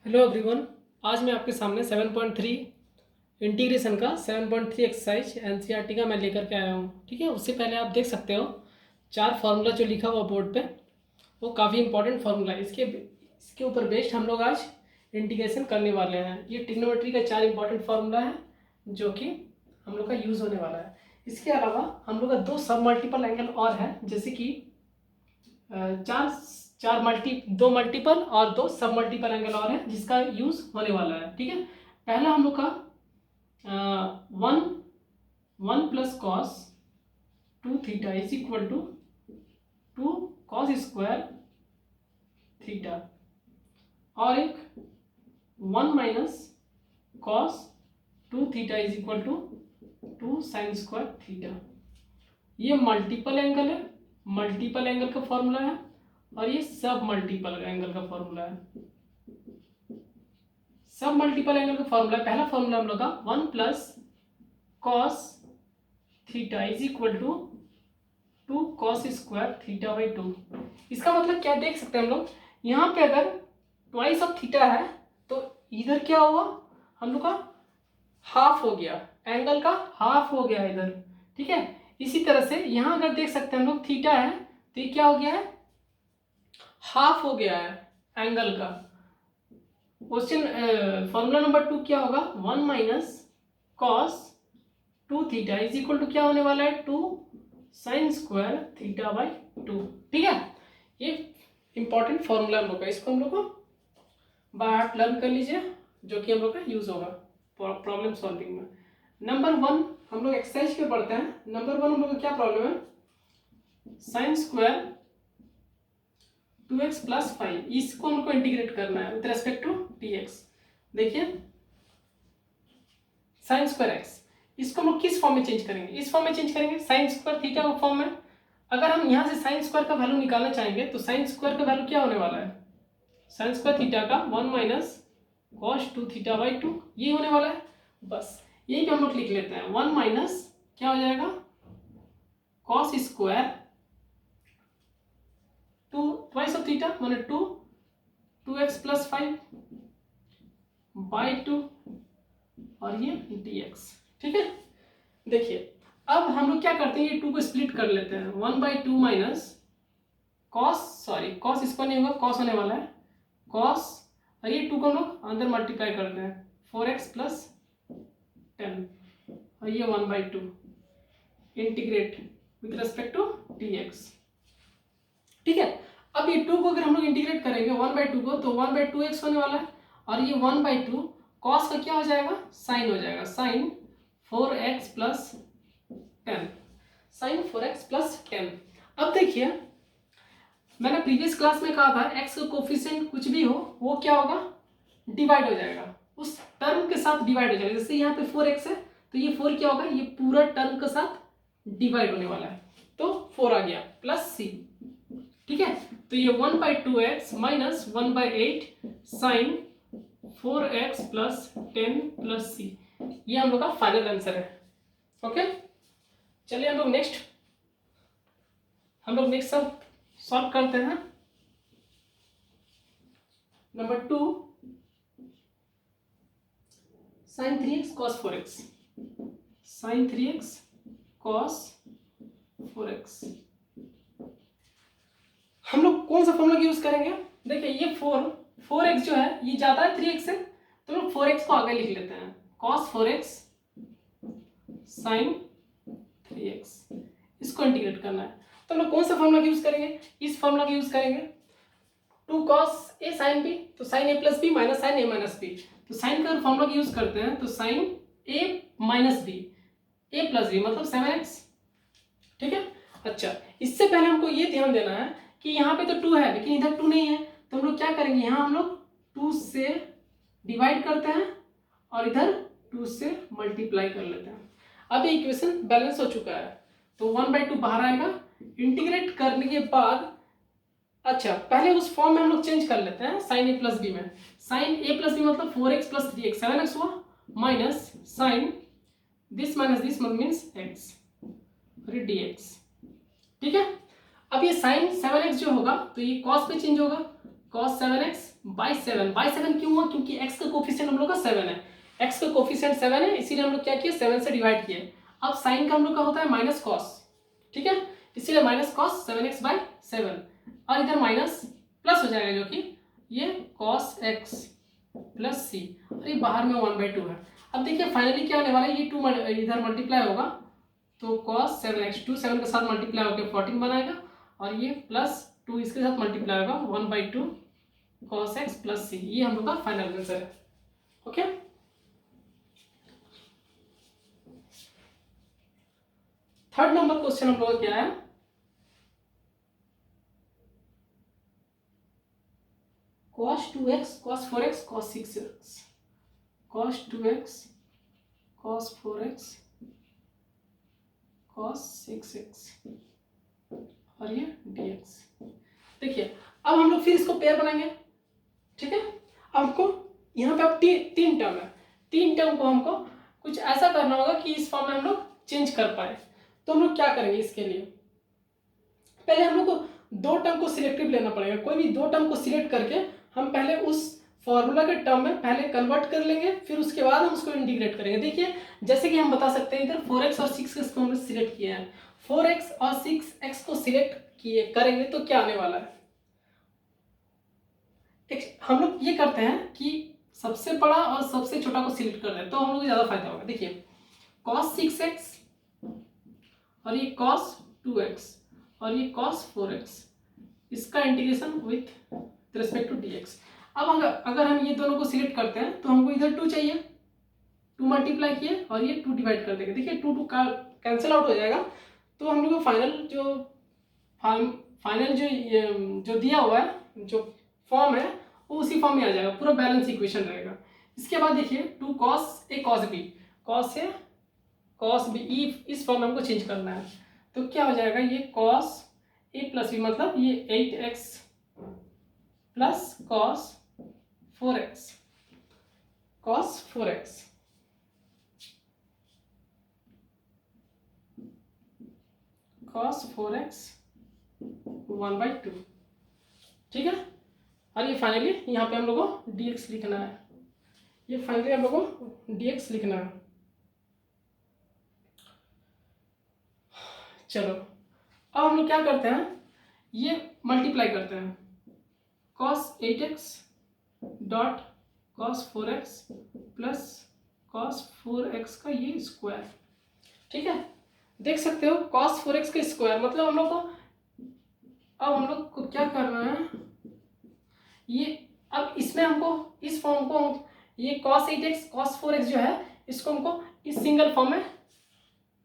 Hello everyone. आज मैं आपके सामने 7.3 इंटीग्रेशन का 7.3 एक्सरसाइज एनसीईआरटी का मैं लेकर के आया हूँ। ठीक है, उससे पहले आप देख सकते हो 4 फार्मूला जो लिखा हुआ बोर्ड पे, वो काफ़ी इंपॉर्टेंट फार्मूला है। इसके ऊपर बेस्ड हम लोग आज इंटीग्रेशन करने वाले हैं। ये ट्रिग्नोमेट्री का 4 इंपॉर्टेंट फार्मूला है जो कि हम लोग का यूज़ होने वाला है। इसके अलावा हम लोग का 2 सब मल्टीपल एंगल और है, जैसे कि दो मल्टीपल और 2 सब मल्टीपल एंगल और है जिसका यूज होने वाला है। ठीक है, पहला हम लोग का 1 plus cos 2 theta is equal to 2 cos square theta, और एक 1 minus cos 2 theta is equal to 2 sine square theta. ये मल्टीपल एंगल है, मल्टीपल एंगल का फॉर्मूला है, और ये सब मल्टीपल एंगल का फॉर्मूला है। सब मल्टीपल एंगल का फॉर्मूला, पहला फॉर्मूला हम लोग का 1 plus cos theta is equal to 2 cos square theta by 2। इसका मतलब क्या देख सकते हैं हम लोग, यहाँ पे अगर ट्वाइस ऑफ थीटा है तो इधर क्या हुआ, हम लोग का हाफ हो गया, एंगल का हाफ हो गया इधर। ठीक है, इसी तरह से यहाँ अगर देख सकते हैं हम लोग थीटा है तो ये क्या हो गया है, हाफ हो गया है एंगल का। क्वेश्चन फॉर्मूला नंबर 2 क्या होगा, 1 minus cos 2 theta is equal to क्या होने वाला है, 2 साइन स्क्वायर थीटा बाई 2। ठीक है, ये इंपॉर्टेंट फॉर्मूला हम लोग का, इसको हम लोग को बाय हार्ट लर्न कर लीजिए, जो कि हम लोग का यूज होगा प्रॉब्लम सॉल्विंग में। नंबर 1 हम लोग एक्सरसाइज पे पढ़ते हैं। नंबर 1 हम लोग का क्या प्रॉब्लम है, साइन स्क्वायर 2x प्लस 5, इसको हमको इंटीग्रेट करना है विद रेस्पेक्ट टू dx। देखिए साइन स्क्वायर x, इसको हम लोग किस फॉर्म में चेंज करेंगे, इस फॉर्म में चेंज करेंगे, साइन स्क्वायर थीटा का फॉर्म में। अगर हम यहाँ से साइन स्क्वायर का वैल्यू निकालना चाहेंगे तो साइन स्क्वायर का वैल्यू क्या होने वाला है, साइन स्क्वायर थीटा का 1 माइनस कॉस 2 थीटा बाई 2, ये होने वाला है। बस यही पे हम लोग लिख लेते हैं, 1 माइनस क्या हो जाएगा, cos square 2 twice of theta माने 2x प्लस 5 बाई 2, और ये dx। ठीक है, देखिए अब हम लोग क्या करते हैं, ये 2 को स्प्लिट कर लेते हैं, 1/2 माइनस कॉस स्क्वायर नहीं होगा, कॉस होने वाला है, कॉस, और ये 2 को हम लोग अंदर मल्टीप्लाई करते हैं, 4x प्लस 10, और ये 1/2 integrate with respect to dx। ठीक है, अब ये 2 को अगर हम लोग इंटीग्रेट करेंगे 1/2 को तो 1/2x होने वाला है, और ये 1/2 कॉस का क्या हो जाएगा, साइन हो जाएगा, sign 4x plus 10, sign 4x plus 10। अब देखिए मैंने प्रीवियस क्लास में कहा था x का कोफिशिएंट कुछ भी हो वो क्या होगा, डिवाइड हो जाएगा, उस टर्म के साथ डिवाइड हो जाएगा। जैसे यहाँ पे 4x है तो ये 4 क्या होगा, ये पूरा टर्म के साथ डिवाइड होने वाला है, तो 4 आ गया प्लस c। ठीक है, तो ये 1/2x minus 1/8 sine 4x plus 10 plus c, ये हम लोग का फाइनल आंसर है। ओके, चलिए हम लोग नेक्स्ट सब सॉल्व करते हैं। Number 2 sine 3x cos 4x, sine 3x cos 4x, हम लोग कौन सा फॉर्मूला यूज करेंगे, देखिए ये 4x जो है ये जाता है 3x से, तो हम लोग 4x को आगे लिख लेते हैं, cos 4x sin 3x, इसको इंटीग्रेट करना है। तो हम लोग कौन सा फॉर्मूला यूज करेंगे, इस फॉर्मूला का यूज करेंगे, 2 cos a sin b, तो sin a plus b minus sine a minus b, तो साइन का फॉर्मूला का यूज करते हैं तो sin a minus b a plus b मतलब 7x। ठीक है, अच्छा इससे पहले हमको ये ध्यान देना है कि यहाँ पे तो 2 है लेकिन इधर 2 नहीं है, तो हम लोग क्या करेंगे, यहाँ हम लोग 2 से डिवाइड करते हैं और इधर 2 से मल्टीप्लाई कर लेते हैं। अब ये इक्वेशन बैलेंस हो चुका है, तो 1/2 बाहर आएगा, इंटीग्रेट करने के बाद, अच्छा पहले उस फॉर्म में हम लोग चेंज कर लेते हैं साइन a प्लस बी में, साइन a प्लस बी मतलब 4x प्लस 3x 7x हुआ, minus sine this minus this means x dx। ठीक है, अब ये साइन 7x जो होगा तो ये कॉस पे चेंज होगा, cos 7x बाई 7 क्यों हुआ, क्योंकि x का कोफिशिएंट हम लोग का 7 है, x का कोफिशिएंट 7 है, इसीलिए हम लोग क्या किए 7 से डिवाइड किए। अब साइन का हम लोग का होता है माइनस कॉस, ठीक है, इसीलिए माइनस कॉस 7x बाई 7 और इधर माइनस प्लस हो जाएगा जो कि ये cos x प्लस सी और ये बाहर में 1/2 है। अब देखिए फाइनली क्या होने वाला है, ये 2 इधर मल्टीप्लाई होगा तो cos 7x 2 7 के साथ मल्टीप्लाई होकर 14 बनाएगा और ये प्लस 2 इसके साथ मल्टीप्लाई होगा 1/2 cos x प्लस सी, ये हम लोग का फाइनल आंसर है। ओके, थर्ड नंबर क्वेश्चन हम लोग का क्या है, cos 2x cos 4x cos 6x, cos 2x cos 4x cos 6x और ये dx। देखिए अब हम लोग फिर इसको पेयर बनाएंगे, ठीक है। अब हमको यहाँ पे अब तीन टर्म है, तीन टर्म को हमको कुछ ऐसा करना होगा कि इस फॉर्म में हम लोग चेंज कर पाए। तो हम लोग क्या करेंगे, इसके लिए पहले हम लोग को दो टर्म को सिलेक्टिव लेना पड़ेगा, कोई भी दो टर्म को सिलेक्ट करके हम पहले उस फॉर्मूला के टर्म में पहले कन्वर्ट कर लेंगे, फिर उसके बाद हम उसको इंटीग्रेट करेंगे। देखिए जैसे कि हम बता सकते हैं इधर 4x और 6x को हमने सिलेक्ट किया है, 4x और 6x को सिलेक्ट किए करेंगे तो क्या आने वाला है, हम लोग ये करते हैं कि सबसे बड़ा और सबसे छोटा को सिलेक्ट कर दें तो हम लोग को ज्यादा फायदा होगा। देखिए cos 6x और ये cos 2x और ये cos 4x, इसका integration with respect to dx। अब अगर हम ये दोनों को सिलेक्ट करते हैं तो हमको इधर 2 चाहिए, 2 मल्टीप्लाई किए और ये 2 डिवाइड कर देंगे। देखिए 2 का कैंसिल आउट हो जाएगा, तो हम लोग को फाइनल जो दिया हुआ है जो फॉर्म है वो उसी फॉर्म में आ जाएगा, पूरा बैलेंस इक्वेशन रहेगा। इसके बाद देखिए 2 cos a cos b, cos a cos b, इस फॉर्म में हमको चेंज करना है तो क्या हो जाएगा, ये cos a प्लस b मतलब ये 8x plus cos 4x cos 4x cos 4x 1/2, ठीक है। और ये फाइनली यहाँ पे हम लोग को dx लिखना है, ये फाइनली हम लोग को dx लिखना है। चलो अब हम लोग क्या करते हैं, ये मल्टीप्लाई करते हैं, cos 8x dot cos 4x plus cos 4x का ये स्क्वायर, ठीक है। देख सकते हो cos 4x का स्क्वायर मतलब हम लोग को, अब हम लोग को क्या करना है, ये अब इसमें हमको इस फॉर्म को ये cos 8x cos 4x जो है इसको हमको इस सिंगल फॉर्म में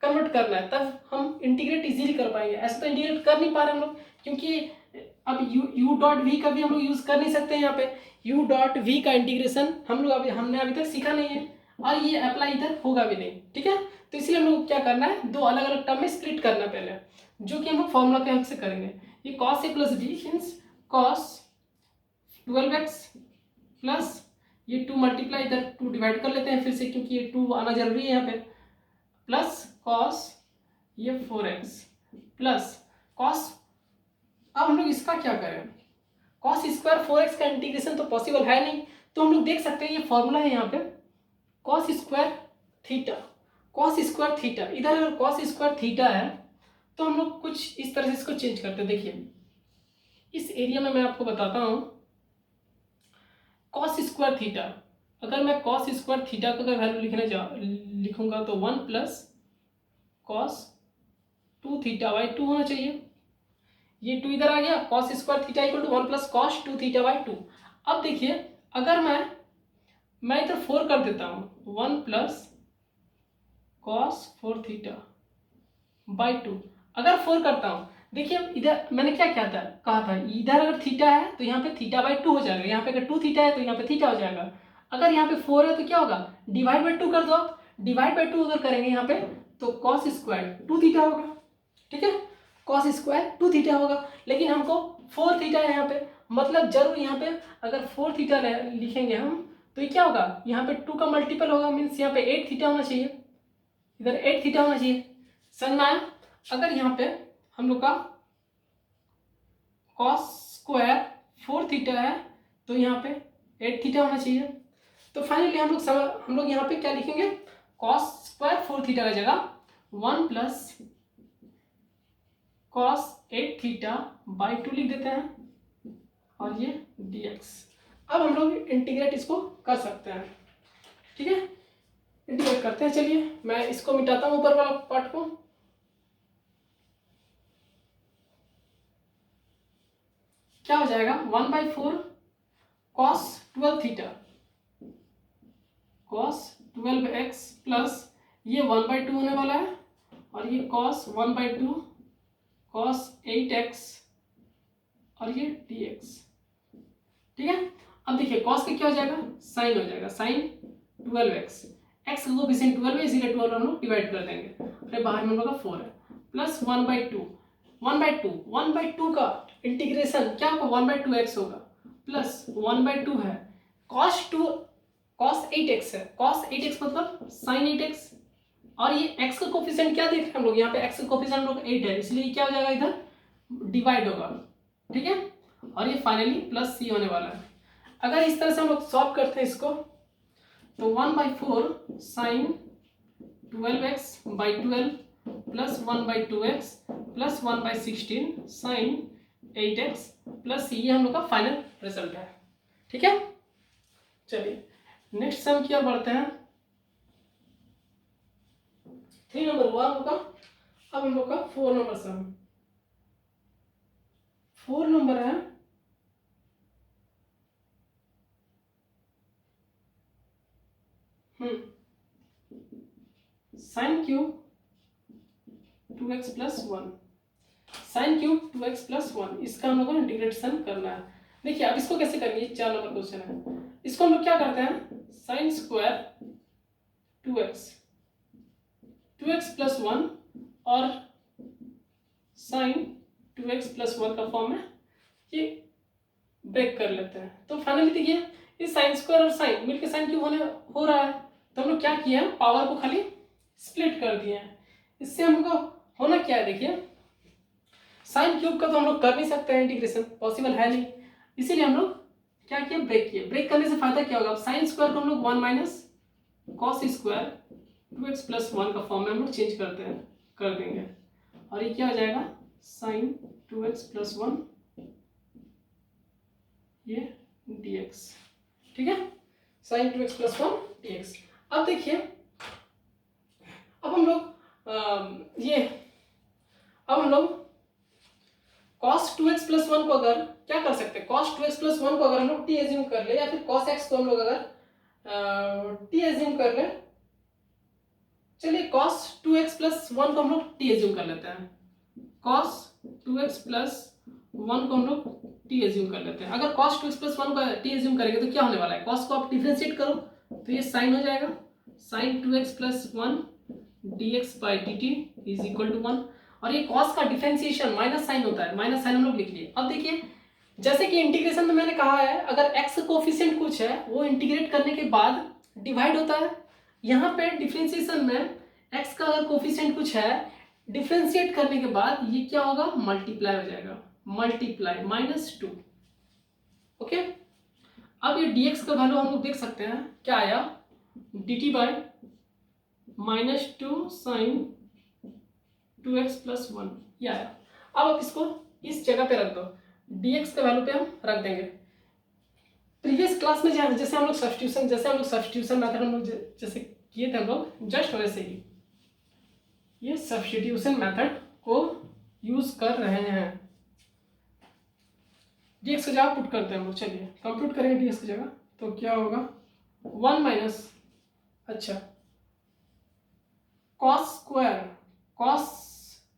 कन्वर्ट करना है, तब हम इंटीग्रेट इजीली कर पाएंगे। ऐसे तो इंटीग्रेट कर नहीं पा रहे हम लोग, क्योंकि अब u डॉट वी का भी हम लोग यूज कर नहीं सकते हैं। यहाँ पे u डॉट वी का इंटीग्रेशन हमने अभी तक सीखा नहीं है और ये अप्लाई इधर होगा भी नहीं, ठीक है। तो इसलिए हम लोग क्या करना है, दो अलग अलग टर्म में स्प्लिट करना पहले, जो कि हम लोग फॉर्मूला के हेल्प से करेंगे। ये cos a plus b means cos 12x plus ये 2 मल्टीप्लाई इधर 2 डिवाइड कर लेते हैं फिर से, क्योंकि ये 2 आना जरूरी है यहाँ पे, प्लस cos ये 4x प्लस cos, अब हम लोग इसका क्या करें, cos स्क्वायर 4x का इंटीग्रेशन तो पॉसिबल है नहीं, तो हम लोग देख सकते हैं ये फॉर्मूला है यहाँ पे cos स्क्वायर थीटा, इधर अगर cos स्क्वायर थीटा है तो हम लोग कुछ इस तरह से इसको चेंज करते हैं। देखिए इस एरिया में मैं आपको बताता हूँ, cos स्क्वायर थीटा, अगर मैं cos स्क्वायर थीटा का वैल्यू लिखूंगा तो 1 प्लस cos 2 थीटा बाई 2 होना चाहिए, ये 2 इधर आ गया, cos square theta equal to 1 plus cos 2 theta by 2। अब देखिए अगर मैं इधर 4 कर देता हूँ, 1 प्लस cos 4 थीटा बाई 2, अगर 4 करता हूँ, देखिए इधर मैंने क्या कहा था इधर अगर थीटा है तो यहाँ पे थीटा बाई 2 हो जाएगा, यहाँ पे अगर 2 थीटा है तो यहाँ पे थीटा हो जाएगा, अगर यहाँ पे 4 है तो क्या होगा, डिवाइड बाई 2 कर दो आप, डिवाइड बाई 2 अगर करेंगे यहाँ पे तो cos स्क्वायर 2 थीटा होगा, ठीक है, cos स्क्वायर 2 थीटा होगा। लेकिन हमको 4 थीटा है यहाँ पे, मतलब जरूर यहाँ पे अगर 4 थीटा लिखेंगे हम तो ये क्या होगा, यहाँ पे 2 का मल्टीपल होगा, मीन्स यहाँ पे 8 थीटा होना चाहिए, इधर 8 थीटा होना चाहिए, समझ में आया। अगर यहाँ पे हम लोग का cos स्क्वायर 4 थीटा है तो यहाँ पे 8 थीटा होना चाहिए। तो फाइनली हम लोग यहाँ पे क्या लिखेंगे, कॉस स्क्वायर 4 थीटा का जगह 1 प्लस कॉस 8 थीटा बाई 2 लिख देते हैं और ये dx। अब हम लोग इंटीग्रेट इसको कर सकते हैं, ठीक है, इंटीग्रेट करते हैं। चलिए मैं इसको मिटाता हूँ ऊपर वाला पार्ट को। क्या हो जाएगा 1/4 cos 12 theta cos 12x plus ये 1/2 होने वाला है और ये कॉस 1/2 कॉस 8x और ये dx, ठीक है। अब देखिए कॉस का क्या हो जाएगा, साइन हो जाएगा, साइन 12x, x का कोफिशिएंट 12 है इसीलिए 12 हम लोग डिवाइड कर देंगे, अरे बाहर में हम लोग का 4 है, प्लस 1/2 का इंटीग्रेशन क्या होगा 1/2x होगा, प्लस 1/2 है cos 8x है, cos 8x मतलब sin 8x और ये x का कोफिशिएंट क्या देख रहे हैं हम लोग, यहाँ पे x का कोफिशिएंट हम लोग 8 है इसलिए क्या हो जाएगा इधर डिवाइड होगा, ठीक है, और ये फाइनली प्लस c होने वाला है। अगर इस तरह से हम लोग सॉल्व करते हैं इसको तो 1/4 sin 12x/12 plus 1/2x plus 1/16 sin 8x plus ये हम लोग का फाइनल रिजल्ट है, ठीक है। चलिए नेक्स्ट सम की ओर बढ़ते हैं। 3 नंबर हुआ हम लोग का, अब हम लोग का 4 नंबर सम। 4 नंबर है sine cube 2x plus 1, sine cube 2x plus 1, इसका हम लोग को इंटीग्रेशन करना है। देखिए अब इसको कैसे करेंगे, 4 नंबर क्वेश्चन है, इसको हम लोग क्या करते हैं, साइन स्क्वायर 2x प्लस 1 और साइन 2x प्लस 1 का फॉर्म है, ये ब्रेक कर लेते हैं। तो फाइनली देखिए इस साइन स्क्वायर और साइन मिलकर साइन क्यूब हो रहा है, तो हम लोग क्या किया है, पावर को खाली स्प्लिट कर दिए हैं। इससे हम लोग का होना क्या है, देखिए साइन क्यूब का तो हम लोग कर नहीं सकते हैं इंटीग्रेशन, पॉसिबल है नहीं, इसीलिए हम लोग क्या किया, ब्रेक किए। ब्रेक करने से फायदा क्या होगा, साइन स्क्वायर को हम लोग 1 minus cos square 2x plus 1 का फॉर्म में हम लोग चेंज कर देंगे और ये क्या हो जाएगा, साइन 2x प्लस 1 ये dx, ठीक है, साइन 2x प्लस 1 dx। अब देखिए अब हम लोग cos 2x प्लस 1 को अगर क्या कर सकते हैं, cos 2x प्लस 1 को अगर हम लोग t एज्यूम कर ले या फिर cos x को हम लोग अगर t एज्यूम कर ले, चलिए cos 2x प्लस 1 को हम लोग t एज्यूम कर लेते हैं, cos 2x प्लस 1 को हम लोग t एज्यूम कर लेते हैं। अगर cos 2x प्लस 1 को t एज्यूम करेंगे तो क्या होने वाला है, cos को आप डिफरेंशिएट करो तो ये साइन हो जाएगा, sine 2x plus 1 dx by dt is equal to 1, और ये cos का डिफरेंशिएशन माइनस साइन होता है, माइनस साइन हम लोग लिख लिए। अब देखिए जैसे कि इंटीग्रेशन में मैंने कहा है अगर x कोफिशिएंट कुछ है वो इंटीग्रेट करने के बाद डिवाइड होता है, यहाँ पे डिफरेंशिएशन में x का अगर कोफिशिएंट कुछ है डिफरेंशिएट करने के बाद ये क्या होगा, मल्टीप्लाई हो जाएगा, मल्टीप्लाई -2, ओके। अब ये dx का वैल्यू हम लोग देख सकते हैं क्या आया, dt by -2 sine 2x plus 1 ये आया। अब आप इसको इस जगह पे रख दो, dx का वैल्यू पे हम रख देंगे। प्रीवियस क्लास में जैसे हम लोग सब्स्टिट्यूशन मेथड हम लोग जैसे किए थे हम लोग, जस्ट वैसे ही ये सब्स्टिट्यूशन मेथड को यूज कर रहे हैं। dx की जगह पुट करते हैं हम लोग, चलिए कंप्यूट करेंगे dx की जगह, तो क्या होगा 1 माइनस, अच्छा cos square cos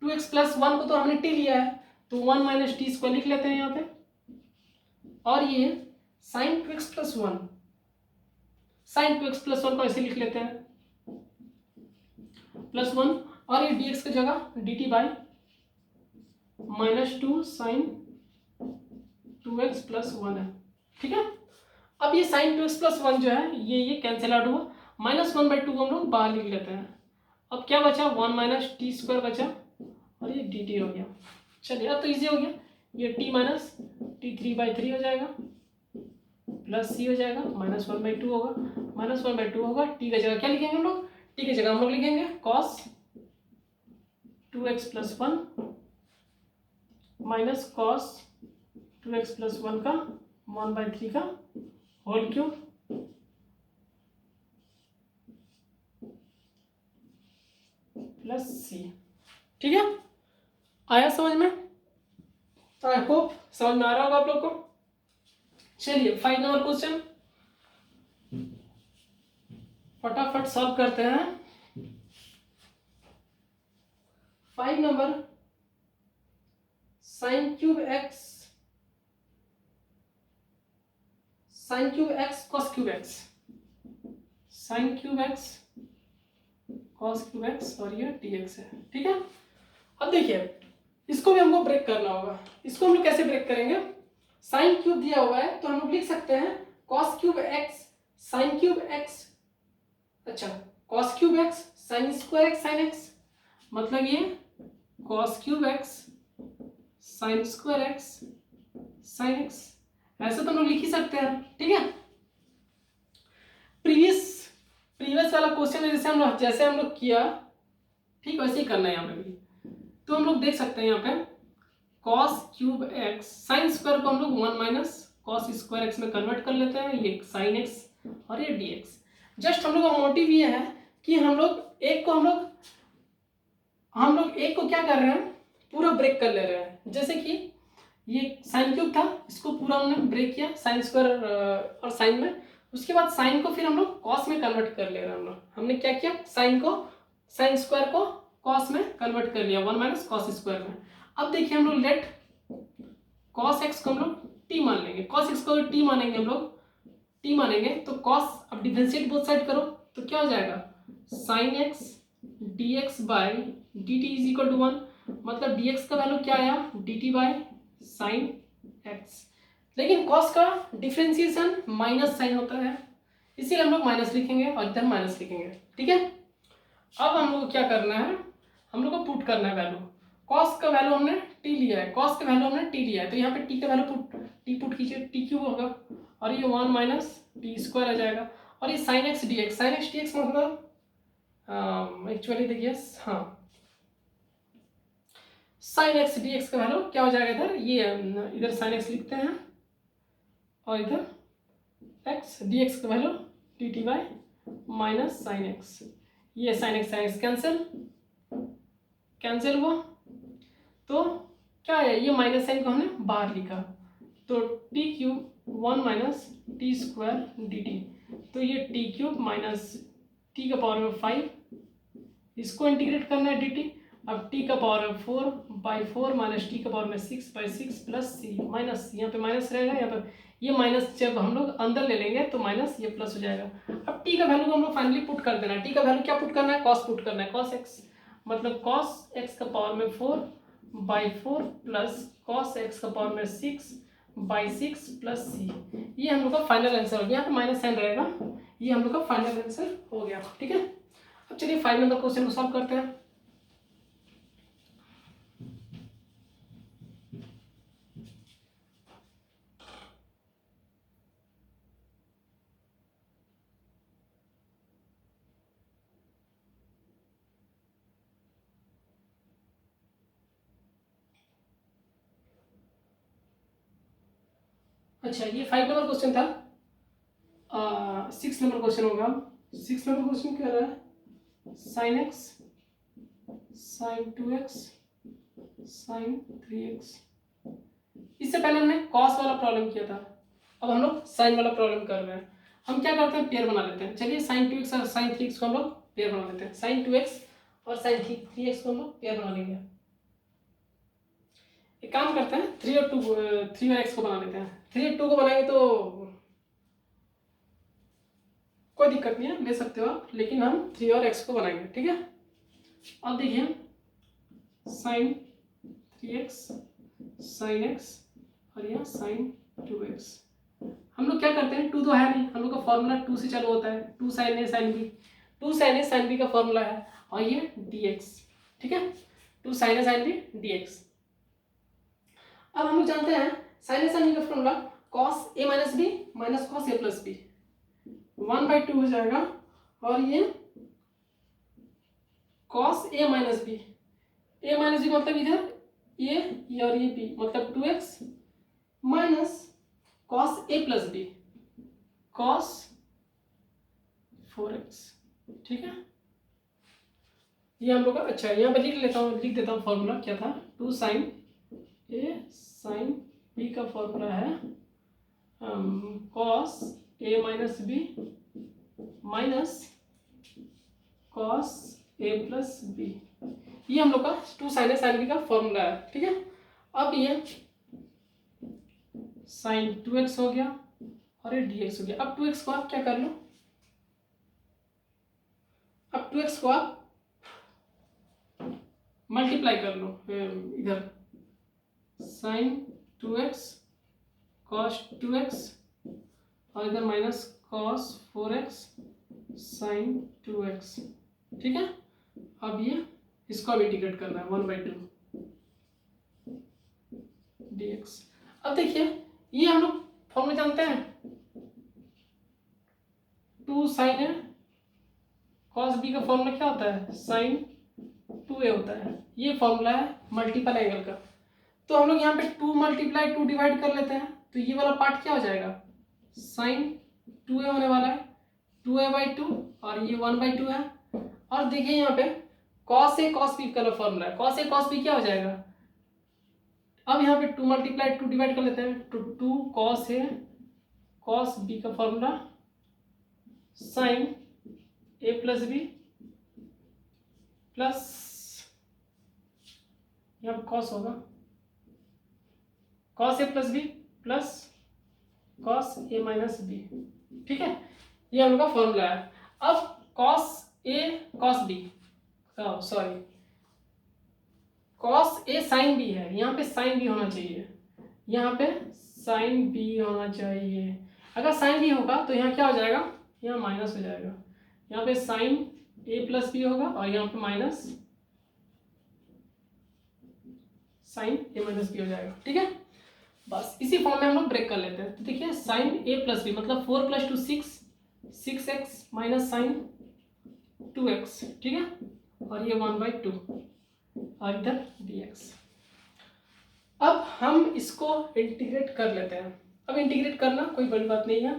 2x plus 1 को तो हमने t लिया है तो 1 माइनस टी स्क्वायर लिख लेते हैं यहाँ पे, और ये sign 2x plus 1, sign 2x plus 1 को ऐसे लिख लेते हैं प्लस 1, और ये dx की जगह dt by -2 sine 2x plus 1 है, ठीक है। अब ये साइन 2x प्लस 1 जो है ये कैंसिल आउट हुआ, -1/2 को हम लोग बाहर लिख लेते हैं। अब क्या बचा, 1 माइनस टी स्क्वायर बचा और ये dt हो गया। चलिए अब तो इजी हो गया, ये t माइनस t3/3 हो जाएगा प्लस c हो जाएगा -1/2 होगा, -1/2 होगा। t की जगह क्या लिखेंगे हम लोग? t की जगह हम लोग लिखेंगे cos 2x + 1 minus cos 2x + 1 का 1/3 का होल क्यूब प्लस c। ठीक है, आया समझ में? आई होप समझ में आ रहा होगा आप लोग को। चलिए 5 नंबर क्वेश्चन फटाफट सॉल्व करते हैं। 5 number sin cube x cos cube x, sin cube x cos cube x और ये dx है। ठीक है, अब देखिए इसको भी हमको ब्रेक करना होगा। इसको हम लोग कैसे ब्रेक करेंगे? साइन क्यूब दिया हुआ है तो हम लोग लिख सकते हैं cos cube x sin cube x, अच्छा cos cube x sin square x sin x, मतलब ये cos cube x sin square x sin x, ऐसे तो हम लोग लिख ही सकते हैं। ठीक है, प्रीवियस वाला क्वेश्चन में जैसे हम लोग किया ठीक वैसे ही करना है यहाँ पे भी। तो हम लोग देख सकते हैं यहाँ पे cos cube x sin square को हम लोग 1 माइनस cos स्क्वायर x में कन्वर्ट कर लेते हैं, ये sin x और ये dx। जस्ट हम लोग का मोटिव ये है कि हम लोग एक को क्या कर रहे हैं, पूरा ब्रेक कर ले रहे हैं। जैसे कि ये sin क्यूब था, इसको पूरा हमने ब्रेक किया sin स्क्वायर और sin में, उसके बाद sin को फिर हम लोग cos में कन्वर्ट कर ले रहे हैं। हमने क्या किया, sin स्क्वायर को cos में कन्वर्ट कर लिया 1 माइनस cos स्क्वायर में। अब देखिए हम लोग लेट cos x को हम लोग t मान लेंगे, cos x को t मानेंगे, हम लोग t मानेंगे तो cos, अब डिफरेंशिएट बोथ साइड करो तो क्या हो जाएगा sin x dx by dt is equal to 1, मतलब dx का वैल्यू क्या आया dt बाई sin x। लेकिन cos का डिफरेंशिएशन माइनस साइन होता है, इसीलिए हम लोग माइनस लिखेंगे और इधर माइनस लिखेंगे। ठीक है, अब हम लोग को क्या करना है, हम लोग को पुट करना है वैल्यू। cos का वैल्यू हमने t लिया है, cos का वैल्यू हमने t लिया है, तो यहाँ पे t का वैल्यू पुट कीजिए, t क्यूब होगा और ये 1 माइनस टी स्क्वायर आ जाएगा। और ये sin x dx मतलब एक्चुअली देखिए हाँ sin x dx का वैल्यू क्या हो जाएगा, इधर ये इधर sin x लिखते हैं और इधर x dx का value dt by minus sin x, ये sin x कैंसिल हुआ तो क्या है, ये माइनस साइन को हमने बाहर लिखा तो T cube 1 minus T square D T, तो ये टी क्यूब माइनस टी का पावर में 5, इसको इंटीग्रेट करना है डी टी। अब टी का पावर में 4/4 माइनस टी का पावर में 6/6 प्लस सी माइनस, यहाँ पे माइनस रहेगा, यहाँ पे ये माइनस जब हम लोग अंदर ले लेंगे तो माइनस ये प्लस हो जाएगा। अब टी का वैल्यू को हम लोग फाइनली पुट कर देना है, टी का वैल्यू क्या पुट करना है, कॉस पुट करना है, कॉस एक्स, मतलब cos x का पावर में 4/4 प्लस cos x का पावर में 6/6 प्लस c, ये हम लोग का फाइनल आंसर हो गया। यहाँ पे माइनस साइन रहेगा, ये हम लोग का फाइनल आंसर हो गया। ठीक है, अब चलिए 5 नंबर क्वेश्चन को सॉल्व करते हैं। अच्छा, ये 5 नंबर क्वेश्चन था। 6 नंबर क्वेश्चन होगा। 6 नंबर क्वेश्चन क्या रहा है, sin x sin 2x sin 3x। इससे पहले हमने cos वाला प्रॉब्लम किया था, अब हम लोग sin वाला प्रॉब्लम कर रहे हैं। हम क्या करते हैं, पेयर बना लेते हैं। चलिए sin 2x और sin 3x को हम लोग पेयर बना लेते हैं, sin 2x और sin 3x को हम लोग पेयर बना लेंगे। एक काम करते हैं, 3 और x को बना लेते हैं। 3 और 2 को बनाएंगे तो कोई दिक्कत नहीं है, ले सकते हो आप, लेकिन हम 3 और x को बनाएंगे। ठीक है, अब देखिए sin 3x sin x और यह sin 2x। हम लोग क्या करते हैं, 2 तो है नहीं, हम लोग का फॉर्मूला 2 से चालू होता है, 2 sin a sin b, 2 sin a sin b का फॉर्मूला है और ये dx। ठीक है, 2 sin a sin b dx। अब हम लोग जानते हैं साइन ए साइन बी का formula cos A minus B minus cos A plus B 1/2 हो जाएगा, और ये cos A minus B, A minus b मतलब इधर ये और ये बी मतलब 2x minus cos A plus B cos 4x। ठीक है, ये हम लोग का अच्छा यहाँ पे लिख देता हूँ फॉर्मूला क्या था। 2 साइन ए साइन बी का फॉर्मूला है cos A minus B minus cos A plus B, ये हम लोग का 2 साइन ए साइन बी का फॉर्मूला है। ठीक है, अब ये साइन 2x हो गया और ये dx हो गया। अब 2x को आप क्या कर लो, अब 2x को आप मल्टीप्लाई कर लो, इधर साइन 2x कॉस 2x और इधर minus cos 4x sign 2x। ठीक है, अब ये इसको अब इंटीग्रेट करना है 1/2 dx। अब देखिए ये हम लोग फॉर्मूला जानते हैं, 2 साइन ए कॉस बी का फॉर्मूला क्या होता है, साइन 2a होता है। ये फॉर्मूला है मल्टीपल एंगल का। तो हम लोग यहाँ पे 2 मल्टीप्लाई 2 डिवाइड कर लेते हैं, तो ये वाला पार्ट क्या हो जाएगा, साइन 2a होने वाला है 2a/2 और ये 1/2 है। और देखिए यहाँ पे कॉस ए कॉस बी का फॉर्मूला है, कॉस ए कॉस बी क्या हो जाएगा, अब यहाँ पे 2 मल्टीप्लाई 2 डिवाइड कर लेते हैं, तो 2 कॉस ए कॉस बी का फॉर्मूला साइन ए प्लस बी प्लस यहाँ पे कॉस होगा cos A plus B plus cos A minus B. ठीक है, ये हम लोग का फॉर्मूला है। अब cos A cos B sorry cos A sine B है, यहाँ पे साइन बी होना चाहिए, यहाँ पे साइन बी होना चाहिए। अगर साइन बी होगा तो यहाँ क्या हो जाएगा, यहाँ माइनस हो जाएगा, यहाँ पे साइन ए प्लस बी होगा और यहाँ पे माइनस साइन ए माइनस बी हो जाएगा। ठीक है, बस इसी फॉर्म में हम लोग ब्रेक कर लेते हैं। तो देखिए साइन ए प्लस बी मतलब 4 + 2 6x माइनस साइन 2x। ठीक है, और ये 1/2 और इधर dx। अब हम इसको इंटीग्रेट कर लेते हैं। अब इंटीग्रेट करना कोई बड़ी बात नहीं है,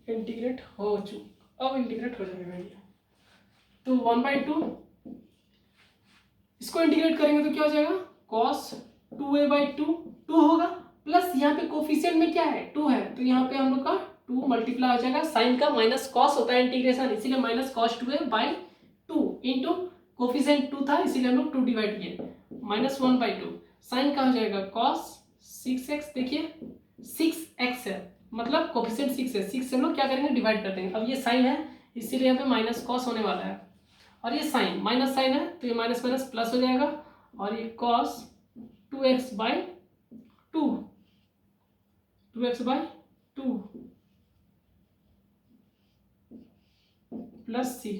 इंटीग्रेट हो चुका, अब इंटीग्रेट हो जाएगा ये। तो 1/2 इसको इंटीग्रेट करेंगे तो क्या हो जाएगा, cos 2a/2 2 होगा, प्लस यहाँ पे कोफिशिएंट में क्या है 2 है, तो यहाँ पे हम लोग का 2 मल्टीप्लाई हो जाएगा, साइन का माइनस कॉस होता है इंटीग्रेशन, इसीलिए minus cos 2a/2 into coefficient 2 था इसीलिए हम लोग 2 डिवाइड किए माइनस 1/2। साइन का हो जाएगा cos 6x, देखिए 6x है मतलब कोफिशिएंट 6 है, 6 से हम लोग क्या करेंगे डिवाइड कर देंगे। अब ये साइन है इसीलिए यहाँ पे माइनस कॉस होने वाला है, और ये साइन माइनस साइन है तो ये माइनस माइनस प्लस हो जाएगा, और ये cos 2x/2 2x/2 plus c।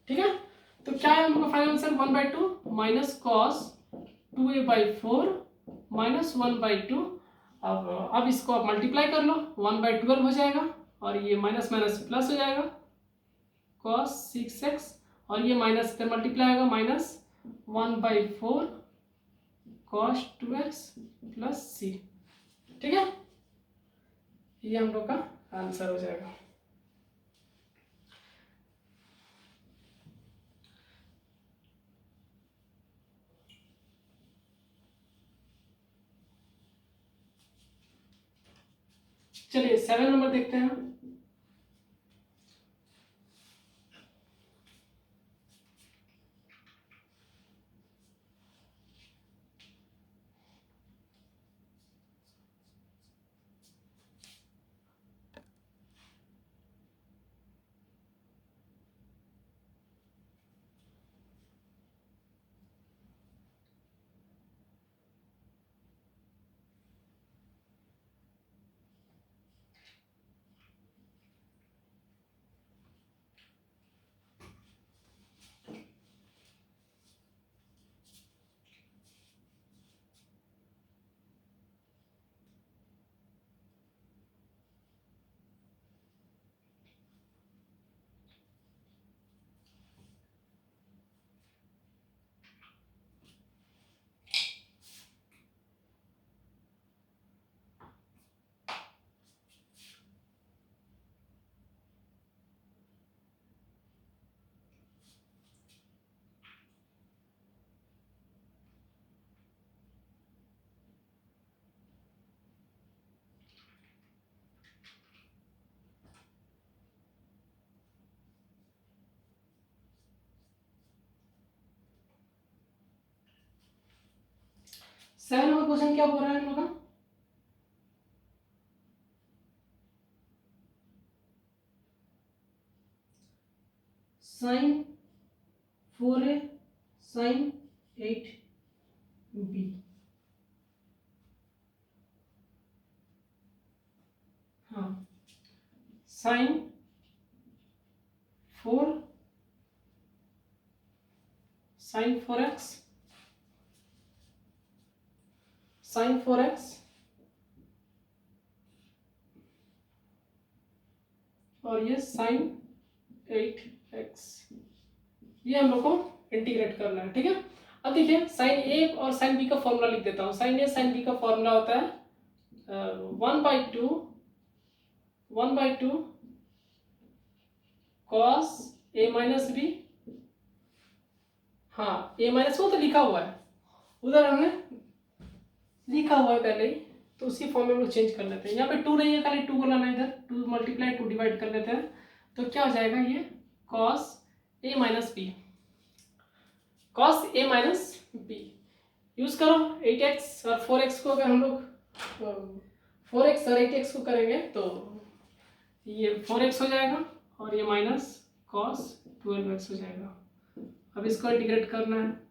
ठीक है, तो क्या है हम लोग का final answer 1/2 minus cos 2a/4 minus 1/2। अब इसको आप मल्टीप्लाई कर लो, 1/12 हो जाएगा और ये माइनस माइनस प्लस हो जाएगा cos 6x, और ये माइनस इधर मल्टीप्लाई होगा minus 1/4 cos 2x plus c। ठीक है, ये हम लोग का आंसर हो जाएगा। चलिए 7 नंबर देखते हैं। 7 नंबर क्वेश्चन क्या बोल रहा है हम लोग का, साइन 4a साइन 8b। हाँ, sign 4 sign 4x sign 4x और ये साइन 8x, ये हम लोग को इंटीग्रेट करना है। ठीक है, अब देखिए साइन ए और साइन बी का फॉर्मूला लिख देता हूँ। साइन ए साइन बी का फॉर्मूला होता है 1/2 कॉस ए माइनस बी। हाँ, ए माइनस वो तो लिखा हुआ है, उधर हमने लिखा हुआ है पहले ही, तो उसी फॉर्म में हम लोग चेंज कर लेते हैं। यहाँ पे 2 नहीं है, खाली 2 को लाना है इधर, 2 मल्टीप्लाई 2 डिवाइड कर लेते हैं, तो क्या हो जाएगा ये cos A minus B, cos A minus B. Use करो 8x और 4x को, अगर हम लोग 4x और 8x को करेंगे तो ये 4x हो जाएगा और ये माइनस कॉस 12x हो जाएगा। अब इसको इंटीग्रेट करना है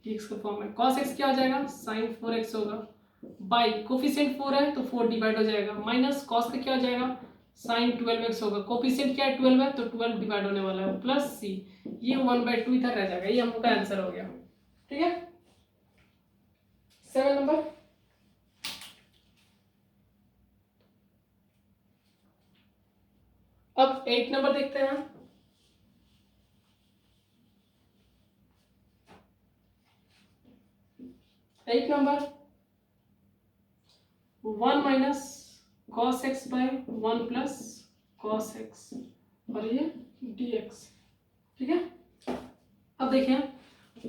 x का फॉर्म में, cos x क्या हो जाएगा sin 4x होगा, बाई कोफिशिएंट 4 है तो 4 डिवाइड हो जाएगा, माइनस cos का क्या हो जाएगा sin 12x होगा, कोफिशिएंट क्या है 12 है तो 12 डिवाइड होने वाला है, प्लस c, ये 1/2 इधर रह जाएगा। ये हम लोग का आंसर हो गया। ठीक है, 7 नंबर। अब 8 नंबर देखते हैं। 8 number 1 minus cos x by 1 plus cos x और ये dx। ठीक है, अब देखिए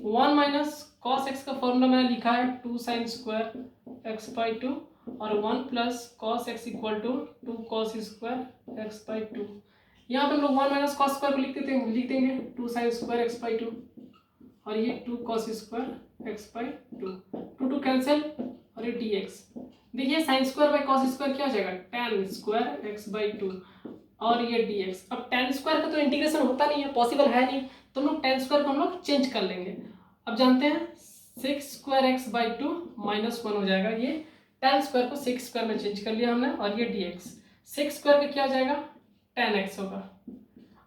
1 माइनस कॉस एक्स का फॉर्मूला मैंने लिखा है 2 साइन स्क्वायर एक्स बाई 2 और 1 plus cos x equal to 2 cos square x by 2। यहाँ पे हम लोग 1 माइनस कॉस स्क्वायर को लिख देंगे 2 साइन स्क्वायर एक्स बाई 2 और ये 2 cos square x by 2, 2 cancel और ये dx। देखिए sine square by cos square क्या हो जाएगा tan स्क्वायर एक्स बाई 2 और ये dx। अब tan स्क्वायर का तो इंटीग्रेशन होता नहीं है, पॉसिबल है नहीं, तो हम लोग tan स्क्वायर को हम लोग चेंज कर लेंगे। अब जानते हैं 6 स्क्वायर एक्स बाई 2 माइनस 1 हो जाएगा, ये tan स्क्वायर को 6 स्क्वायर में चेंज कर लिया हमने और ये dx। 6 स्क्वायर का क्या हो जाएगा tan x होगा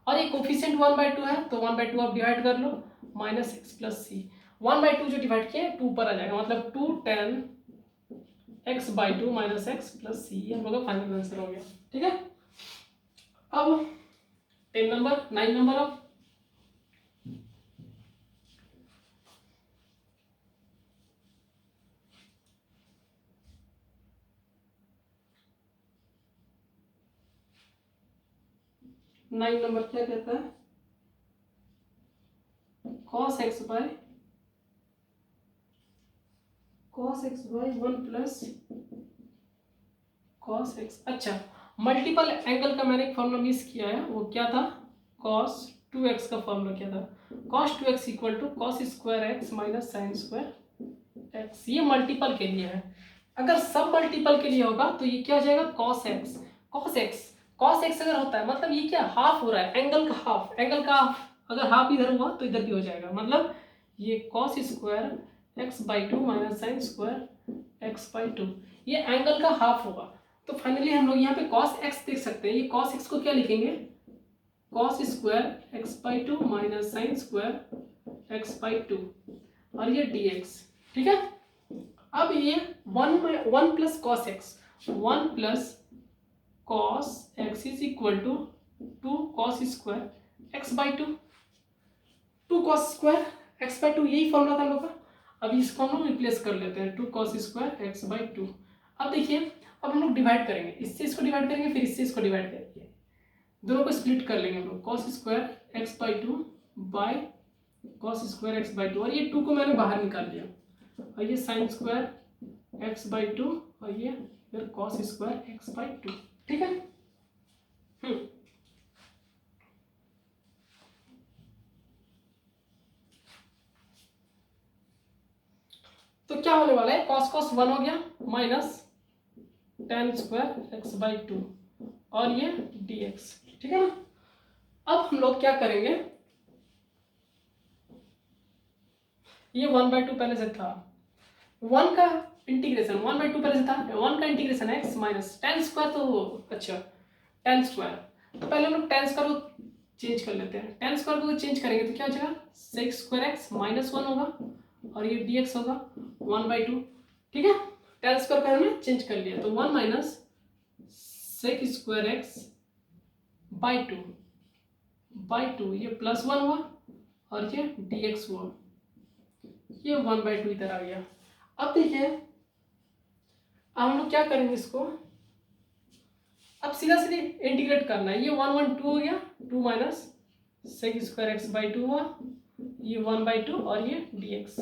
और ये कोफिशिएंट 1/2 है तो 1/2 आप डिवाइड कर लो, माइनस एक्स प्लस सी, 1/2 जो डिवाइड किया 2 पर आ जाएगा, मतलब 2 tan x by 2 minus x plus C, हम लोग का फाइनल आंसर हो गया। ठीक है, अब 10 नंबर 9 नंबर। अब नाइन नंबर क्या कहता है cos x by 1 plus cos x। अच्छा, मल्टीपल एंगल का मैंने एक फॉर्मूला मिस किया है, वो क्या था cos 2x का फॉर्मूला क्या था, cos 2x equal to cos square x minus sine square x। ये मल्टीपल के लिए है, अगर सब मल्टीपल के लिए होगा तो ये क्या हो जाएगा cos x। cos x अगर होता है मतलब ये क्या हाफ हो रहा है, एंगल का हाफ, अगर हाफ इधर हुआ तो इधर भी हो जाएगा, मतलब ये cos square x by 2 minus sine square x by 2, ये एंगल का हाफ होगा। तो फाइनली हम लोग यहाँ पे cos x देख सकते हैं, ये cos x को क्या लिखेंगे cos square x by 2 minus sine square x by 2 और ये dx। ठीक है, अब ये 1 plus cos x, 1 plus cos x is equal to 2 cos square x by 2, 2 cos square x by 2, यही फॉर्मूला था हम लोग का। अब इसको हम लोग रिप्लेस कर लेते हैं 2 कॉस स्क्वायर एक्स बाई 2। अब देखिए, अब हम लोग डिवाइड करेंगे, इससे इसको डिवाइड करेंगे फिर इससे इसको डिवाइड करेंगे, दोनों को स्प्लिट कर लेंगे हम लोग, cos square x by 2 by cos square x by 2 और ये 2 को मैंने बाहर निकाल लिया और ये साइन स्क्वायर एक्स बाई 2 और ये फिर कॉस स्क्वायर एक्स बाई 2। ठीक है, तो कॉस 1 हो गया minus tan square x by 2 और ये dx, ठीक है ना। अब हम लोग क्या करेंगे, ये 1/2 पहले से था, 1 का इंटीग्रेशन 1/2 पहले से था, 1 का integration x minus tan square, तो अच्छा tan स्क्वायर, तो पहले हम लोग tan स्क्वायर को चेंज कर लेते हैं। tan स्क्वायर को चेंज करेंगे तो क्या हो जाएगा, sec स्क्वायर x माइनस 1 होगा और ये dx होगा 1/2, ठीक है। tan स्क्वायर को हमने चेंज कर लिया तो 1 minus sec square x by two ये प्लस 1 हुआ और ये dx हुआ, ये 1/2 इधर आ गया। अब देखिए अब हम लोग क्या करेंगे, इसको अब सीधा सीधे इंटीग्रेट करना है। ये 1/2 हो गया, 2 minus sec square x by 2 हुआ, ये 1/2 और ये dx।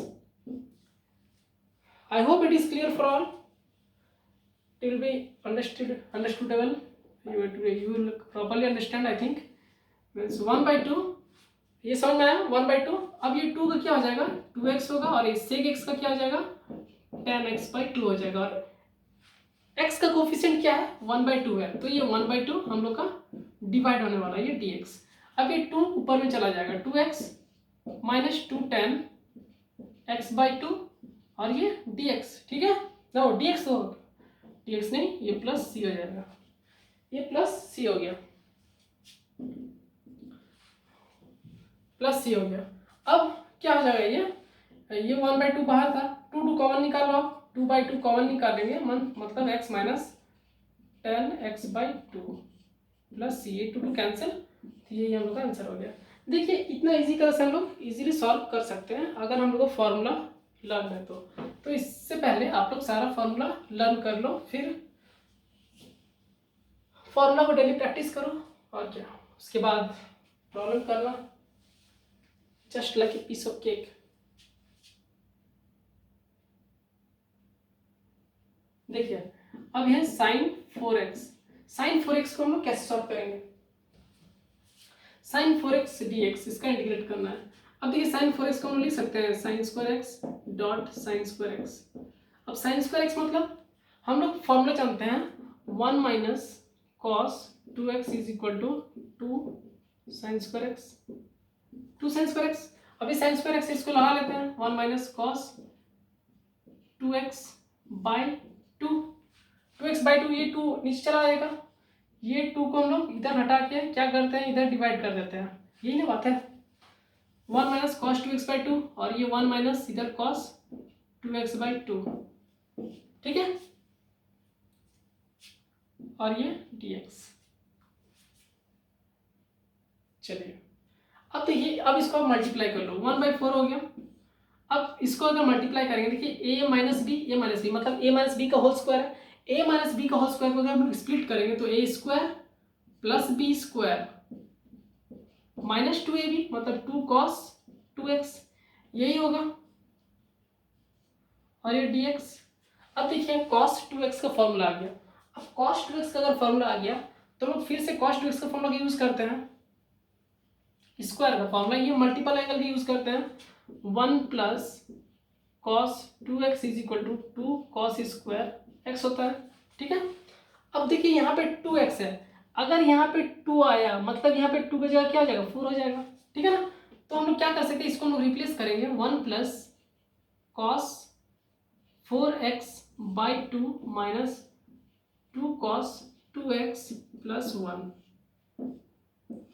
I hope it is clear for all, it will be understandable, you will properly understand I think। Means 1/2 ये समझ में आया, 1/2। अब ये 2 का क्या हो जाएगा, 2x होगा और ये sec x का क्या हो जाएगा, tan x बाई 2 हो जाएगा और x का कोफिशिएंट क्या है, 1/2 है, तो ये 1/2 हम लोग का डिवाइड होने वाला है, ये dx। अब ये 2 ऊपर में चला जाएगा, 2x minus 2 tan x by 2 और ये dx, ठीक है ना। dx तो dx नहीं, ये प्लस c हो जाएगा, ये प्लस c हो गया, प्लस c हो गया। अब क्या हो जाएगा, ये 1/2 बाहर था, 2 कॉमन निकाल लो, 2/2 कॉमन निकालेंगे, मतलब x minus tan x by 2 plus c, ये 2 कैंसिल, तो ये हम लोग का आंसर हो गया। देखिए इतना इजी तरह से हम लोग इजीली सॉल्व कर सकते हैं अगर हम लोग को फॉर्मूला लर्न है तो इससे पहले आप लोग सारा फॉर्मूला लर्न कर लो, फिर फॉर्मूला को डेली प्रैक्टिस करो और क्या, उसके बाद प्रॉब्लम करना, just like a piece of cake. देखिए अब है sin 4x, sin 4x को हम लोग कैसे सॉल्व करेंगे, sin 4x dx, इसका इंटीग्रेट करना है। अब देखिए sin 4x को हम लिख सकते हैं sin square x dot sin square x। अब sin स्क्वायर x मतलब हम लोग फॉर्मूला जानते हैं 1 minus cos 2x is equal to 2 sin square x, 2 sin square x। अभी sin स्क्वायर x इसको लगा लेते हैं, 1 minus cos 2x by 2x by 2, ये 2 नीचे चला जाएगा, ये 2 को हम लोग इधर हटा के क्या करते हैं, इधर डिवाइड कर देते हैं, यही ना बात है। 1 माइनस कॉस 2x बाई 2 और ये 1 माइनस इधर कॉस 2x बाई 2, ठीक है, और ये dx। चलिए अब देखिए, अब इसको आप मल्टीप्लाई कर लो, 1/4 हो गया। अब इसको अगर मल्टीप्लाई करेंगे, देखिए a माइनस बी मतलब a माइनस बी का होल स्क्वायर है, a माइनस बी का होल स्क्वायर को अगर हम स्प्लिट करेंगे तो a square plus b square minus 2ab मतलब 2 cos 2x, यही होगा और ये dx। अब देखिए cos 2x का फॉर्मूला आ गया। अब cos 2x का अगर फॉर्मूला आ गया तो हम लोग फिर से cos 2x का फॉर्मूला यूज करते हैं, स्क्वायर का फॉर्मूला, ये मल्टीपल एंगल भी यूज करते हैं, 1 plus cos 2x is equal to 2 cos square x होता है, ठीक है। अब देखिए यहाँ पे 2x है, अगर यहाँ पे 2 आया मतलब यहाँ पे 2 की जगह क्या हो जाएगा, 4 हो जाएगा, ठीक है ना। तो हम लोग क्या कर सकते हैं, इसको हम लोग रिप्लेस करेंगे, 1 plus cos 4x by 2 minus 2 cos 2x plus 1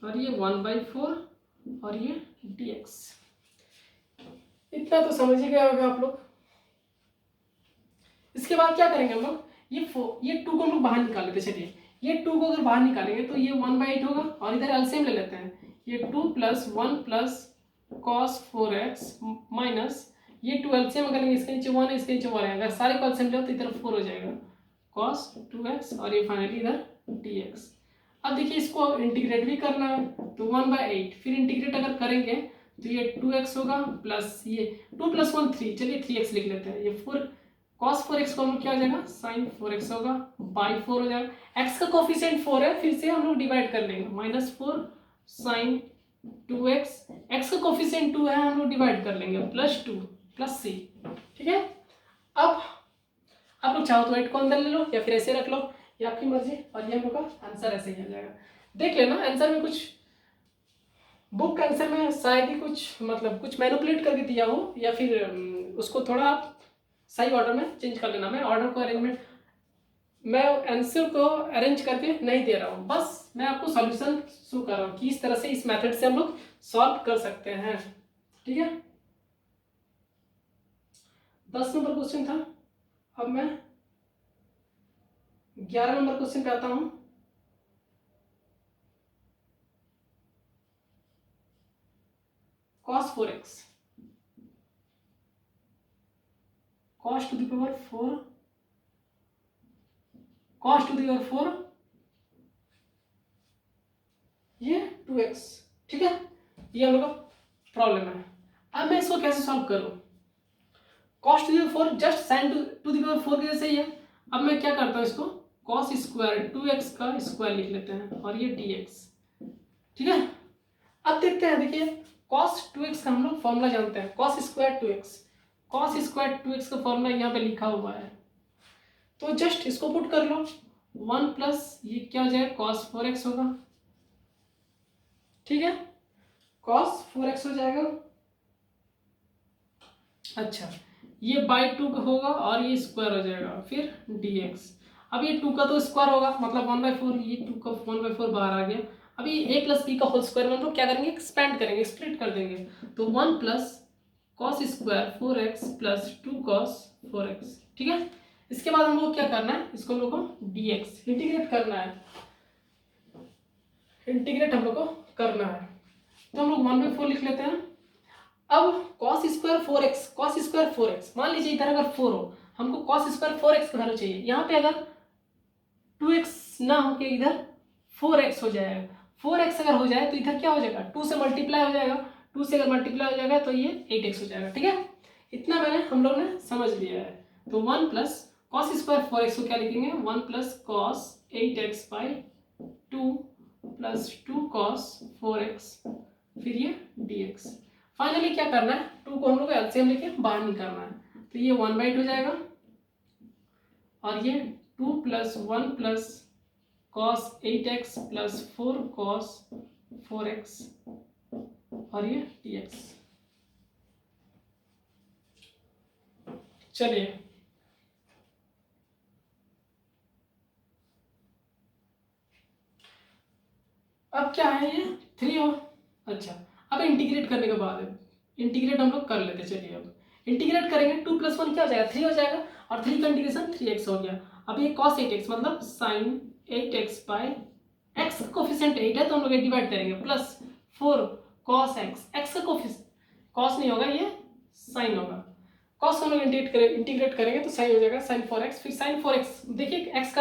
और ये 1/4 और ये dx। इतना तो समझ ही गए होंगे आप लोग। इसके बाद क्या करेंगे हम लोग, ये 2 को हम लोग बाहर निकाल लेते हैं। चलिए ये 2 को अगर बाहर निकालेंगे तो ये 1/8 होगा और इधर एलसीएम ले लेते हैं, ये 2 plus 1 plus cos 4x minus ये 2 एलसीएम अगर लेंगे, इसके नीचे 1 है, इसके नीचे 1 है, अगर सारे को एलसीएम ले तो इधर 4 हो जाएगा, cos 2x और ये फाइनली इधर dx। अब देखिए इसको इंटीग्रेट भी करना है तो 1/8, फिर इंटीग्रेट अगर करेंगे तो ये 2x होगा प्लस ये 2 प्लस 1 3, चलिए 3x लिख लेते हैं, ये 4 cos 4x को हम लोग क्या हो जाएगा sin 4x होगा बाई 4 हो जाएगा, x का कोफिशिएंट 4 है, फिर से हम लोग डिवाइड कर लेंगे, माइनस 4 sin 2x, x का कोफिशिएंट 2 है, हम लोग डिवाइड कर लेंगे, प्लस 2 प्लस c, ठीक है। अब आप लोग चाहो तो 8 को अंदर ले लो या फिर ऐसे रख लो, ये आपकी मर्जी। और ये हम लोग का आंसर ऐसे ही आ जाएगा। देख लेना आंसर में कुछ बुक के आंसर में शायद ही कुछ मतलब कुछ मैनिपुलेट करके दिया हो, या फिर उसको थोड़ा आप सही ऑर्डर में चेंज कर लेना। मैं ऑर्डर को अरेंजमेंट मैं आंसर को अरेंज करके नहीं दे रहा हूँ, बस मैं आपको सॉल्यूशन शो कर रहा हूँ कि इस तरह से इस मेथड से हम लोग सॉल्व कर सकते हैं। ठीक है, 10 नंबर क्वेश्चन था। अब मैं 11 नंबर क्वेश्चन पे आता हूँ। cos 4x cos to the power 4 cos to the power 4 ये 2x। ठीक है, ये हम लोग का प्रॉब्लम है। अब मैं इसको कैसे सॉल्व करूं? cos to the power 4 just sin to the power 4 के जैसे ही है। अब मैं क्या करता हूं, इसको cos स्क्वायर 2x का स्क्वायर लिख लेते हैं और ये dx। ठीक है, अब देखते हैं। देखिए cos 2x का हम लोग फॉर्मूला जानते हैं, cos square 2x। cos square 2x का फॉर्मूला यहाँ पे लिखा हुआ है, तो जस्ट इसको पुट कर लो। 1 प्लस ये क्या हो जाएगा, cos 4x होगा। ठीक है, cos 4x हो जाएगा। अच्छा, ये बाई 2 का होगा और ये स्क्वायर हो जाएगा, फिर dx। अब ये 2 का तो स्क्वायर होगा, मतलब 1/4, ये 2 का 1/4 बाहर आ गया। अभी a प्लस बी का होल स्क्वायर हम लोग क्या करेंगे, एक्सपेंड करेंगे, स्प्लिट कर देंगे। तो 1 plus cos square 4x plus 2 cos 4x। ठीक है, इसके बाद हम लोग क्या करना है, इसको हम लोग को dx इंटीग्रेट करना है। इंटीग्रेट हम लोग को करना है, तो हम लोग 1/4 लिख लेते हैं। अब cos स्क्वायर 4x मान लीजिए इधर अगर 4 हो, हमको cos स्क्वायर 4x का वैल्यू चाहिए। यहाँ पे अगर 2x ना हो के इधर 4x हो जाएगा। 4x अगर हो जाए तो इधर क्या हो जाएगा, 2 से मल्टीप्लाई हो जाएगा। 2 से अगर मल्टीप्लाई हो जाएगा तो ये 8x हो जाएगा। ठीक है, इतना मैंने हम लोग ने समझ लिया है। तो 1 प्लस cos स्क्वायर 4x को क्या लिखेंगे, 1 plus cos 8x by 2 plus 2 cos 4x, फिर ये dx। फाइनली क्या करना है, 2 को हम लोग एलसीएम लेके बाहर निकालना है। तो ये 1/8 हो जाएगा और ये 2 plus 1 plus cos 8x plus 4 cos 4x और ये dx। चलिए अब क्या है, ये 3 हो। अच्छा, अब इंटीग्रेट करने के बाद इंटीग्रेट हम लोग कर लेते। चलिए अब इंटीग्रेट करेंगे, 2 प्लस 1 क्या हो जाएगा, 3 हो जाएगा और 3 का इंटीग्रेशन 3x हो गया। अब ये cos 8x मतलब sin 8x बाई x का कोफिशिएंट 8 है तो हम लोग डिवाइड करेंगे, प्लस 4 cos x। x का कोफिशिएंट cos नहीं होगा, ये sin होगा। cos को हम लोग इंटीग्रेट करेंगे तो sin हो जाएगा sin 4x। फिर sin 4x देखिए x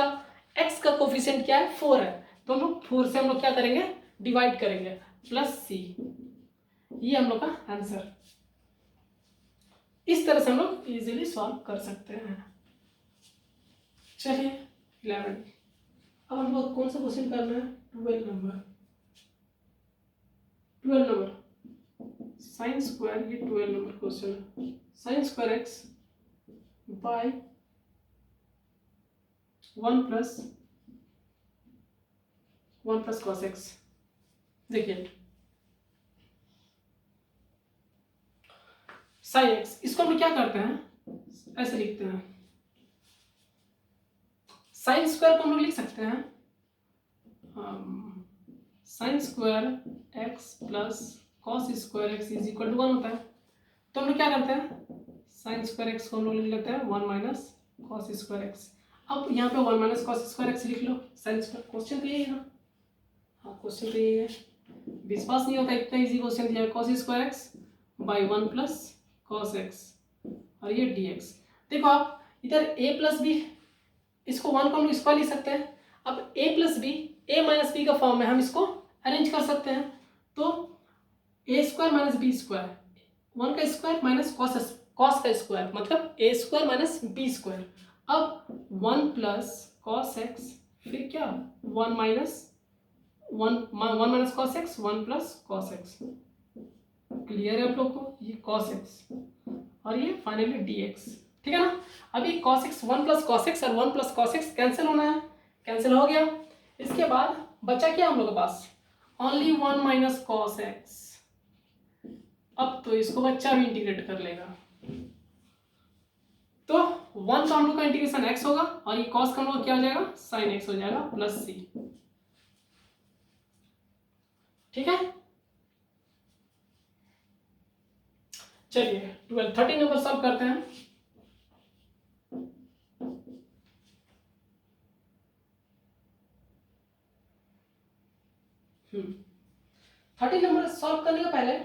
का कोफिशिएंट क्या है, 4 है, तो हम लोग 4 से हम लोग क्या करेंगे, डिवाइड करेंगे, प्लस c। ये हम लोग का आंसर। इस तरह से हम लोग इजीली सॉल्व कर सकते हैं। चलिए 11, अब हम लोग कौन सा क्वेश्चन करना है, 12 नंबर साइन स्क्वायर, ये 12 नंबर क्वेश्चन है। Sine square x by 1 plus cos x। देखिए साइन एक्स, इसको हम क्या करते हैं, ऐसे लिखते हैं। साइन स्क्वायर को हम लोग लिख सकते हैं sine square x plus cos square x is equal to 1 होता है। तो हम लोग क्या करते हैं, साइन स्क्वायर एक्स को हम लोग लिख लेते हैं 1 माइनस कॉस स्क्वायर एक्स। अब यहाँ पे 1 माइनस कॉस स्क्वायर एक्स लिख लो। साइन स्क्वायर क्वेश्चन तो यही है ना, हाँ क्वेश्चन तो यही है, विश्वास नहीं होता इतना इजी क्वेश्चन दिया है। Cos square x by 1 plus cos x और ये dx। देखो आप इधर a प्लस बी, इसको 1 को हम स्क्वायर लिख सकते हैं। अब a plus B a minus B का फॉर्म में हम इसको अरेंज कर सकते हैं। तो a square minus B square, 1 का स्क्वायर माइनस कॉस का स्क्वायर, मतलब a square minus B square. अब 1 प्लस कॉस एक्स, फिर क्या 1 minus cos x, 1 plus cos x. Clear है आप लोग को, ये cos x और ये फाइनली dx। ठीक है ना। अभी cos x 1 plus cos x और 1 प्लस cos x कैंसिल होना है, कैंसिल हो गया। इसके बाद बचा क्या हम लोग के पास, ओनली 1 माइनस cos x। अब तो इसको बच्चा भी इंटीग्रेट कर लेगा, तो 1 का हम लोग का इंटीग्रेशन x होगा और ये cos का हम लोग क्या हो जाएगा, sin x हो जाएगा प्लस c। ठीक है, चलिए 13 नंबर सॉल्व करते हैं। हम्म 13 नंबर सॉल्व करने के पहले